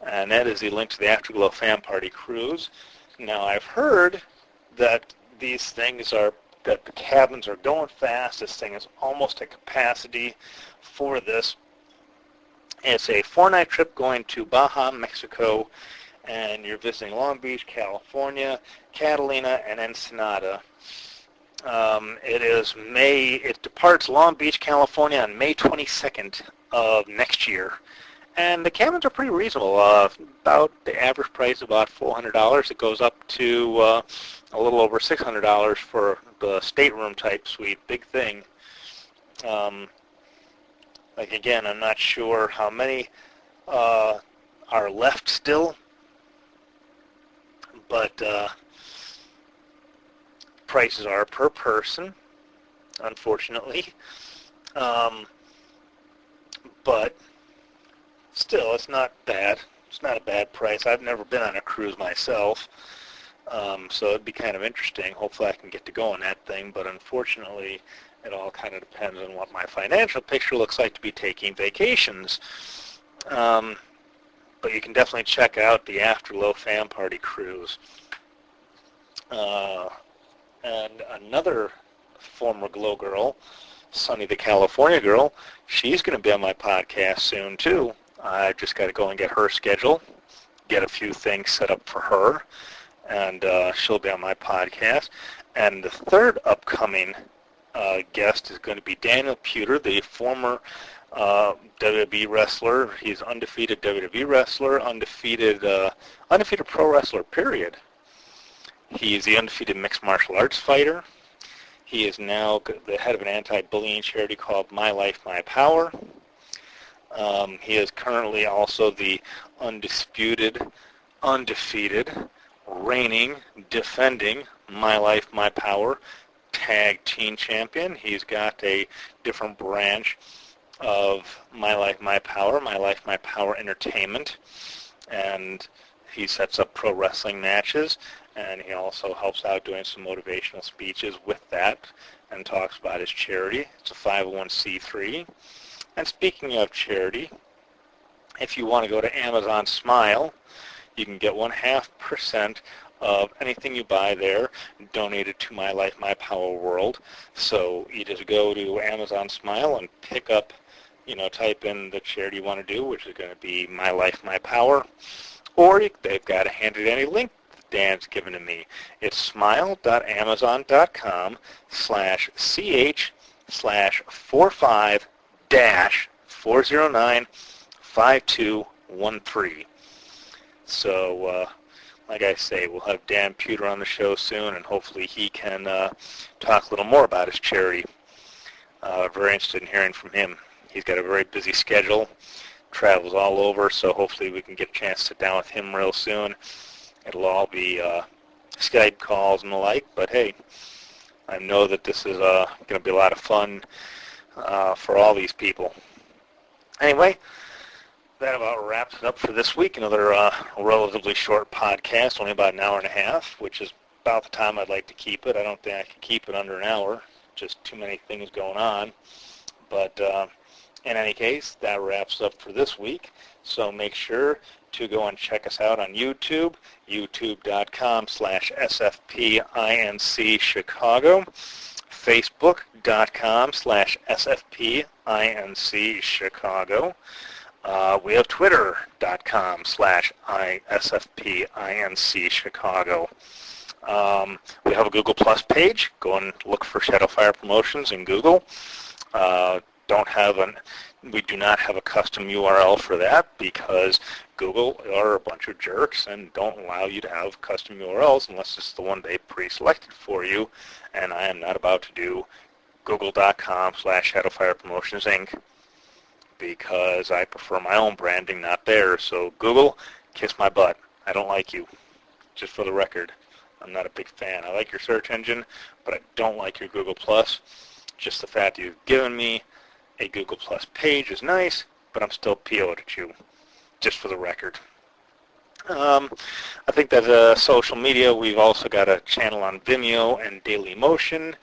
And that is the link to the Afterglow Fan Party Cruise. Now, I've heard that that the cabins are going fast. This thing is almost at capacity for this. It's a 4-night trip going to Baja, Mexico, and you're visiting Long Beach, California, Catalina, and Ensenada. It departs Long Beach, California on May 22nd of next year. And the cabins are pretty reasonable. About the average price about $400. It goes up to a little over $600 for the stateroom type suite. Big thing. Again, I'm not sure how many are left still, but prices are per person, unfortunately. But still, it's not bad. It's not a bad price. I've never been on a cruise myself, so it'd be kind of interesting. Hopefully I can get to go on that thing, but unfortunately it all kind of depends on what my financial picture looks like to be taking vacations. But you can definitely check out the Afterglow Fan Party Cruise. And another former Glow girl, Sunny the California girl, she's going to be on my podcast soon too. I just got to go and get her schedule, get a few things set up for her, and she'll be on my podcast. And the third upcoming guest is going to be Daniel Puter, the former WWE wrestler. He's undefeated WWE wrestler, undefeated pro wrestler, period. He's the undefeated mixed martial arts fighter. He is now the head of an anti-bullying charity called My Life, My Power. He is currently also the undefeated, reigning, defending My Life, My Power tag team champion. He's got a different branch of My Life, My Power Entertainment, and he sets up pro wrestling matches, and he also helps out doing some motivational speeches with that and talks about his charity. It's a 501c3. And speaking of charity, if you want to go to Amazon Smile, you can get 0.5% of anything you buy there donated to My Life, My Power World. So you just go to Amazon Smile and pick up, type in the charity you want to do, which is going to be My Life, My Power. Or they've got a handy-dandy link Dan's given to me. It's smile.amazon.com/ch/45-409-5213. So, like I say, we'll have Dan Puter on the show soon, and hopefully he can talk a little more about his charity. Very interested in hearing from him. He's got a very busy schedule, travels all over, so hopefully we can get a chance to sit down with him real soon. It'll all be Skype calls and the like, but hey, I know that this is going to be a lot of fun for all these people. Anyway, that about wraps it up for this week. Another relatively short podcast, only about an hour and a half, which is about the time I'd like to keep it. I don't think I can keep it under an hour, just too many things going on. But in any case, that wraps up for this week. So make sure to go and check us out on YouTube, youtube.com/SFPINC Chicago, facebook.com/SFPINC Chicago. We have twitter.com/SFPINC Chicago. We have a Google Plus page. Go and look for Shadowfire Promotions in Google. We do not have a custom URL for that because Google are a bunch of jerks and don't allow you to have custom URLs unless it's the one they pre-selected for you. And I am not about to do google.com/Shadowfire Promotions Inc. because I prefer my own branding, not theirs. So Google, kiss my butt. I don't like you. Just for the record, I'm not a big fan. I like your search engine, but I don't like your Google Plus. Just the fact that you've given me a Google Plus page is nice, but I'm still PO'd at you, just for the record. I think that social media, we've also got a channel on Vimeo and Daily Motion,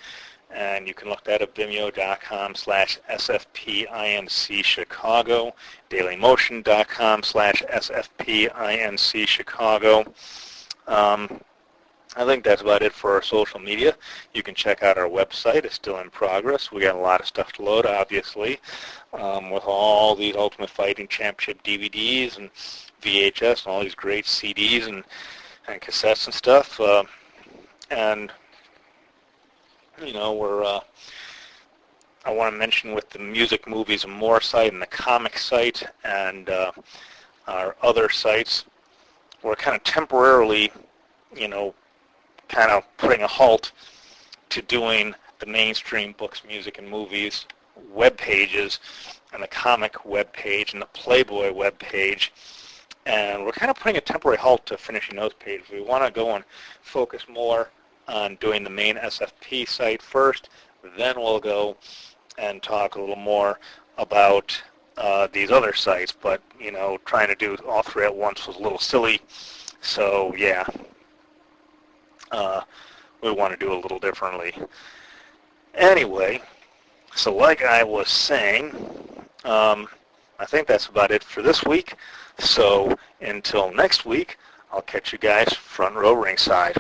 and you can look that up, vimeo.com/SFPINC Chicago, dailymotion.com/SFPINC Chicago. I think that's about it for our social media. You can check out our website. It's still in progress. We got a lot of stuff to load, obviously, with all these Ultimate Fighting Championship DVDs and VHS and all these great CDs and cassettes and stuff. And, you know, I want to mention with the Music, Movies, and More site and the comic site and our other sites, we're kind of temporarily, kind of putting a halt to doing the mainstream books, music, and movies web pages and the comic web page and the Playboy web page. And we're kind of putting a temporary halt to finishing those pages. We want to go and focus more on doing the main SFP site first. Then we'll go and talk a little more about these other sites. But, trying to do all three at once was a little silly. So, yeah. We want to do a little differently. Anyway, so like I was saying, I think that's about it for this week. So until next week, I'll catch you guys front row ringside.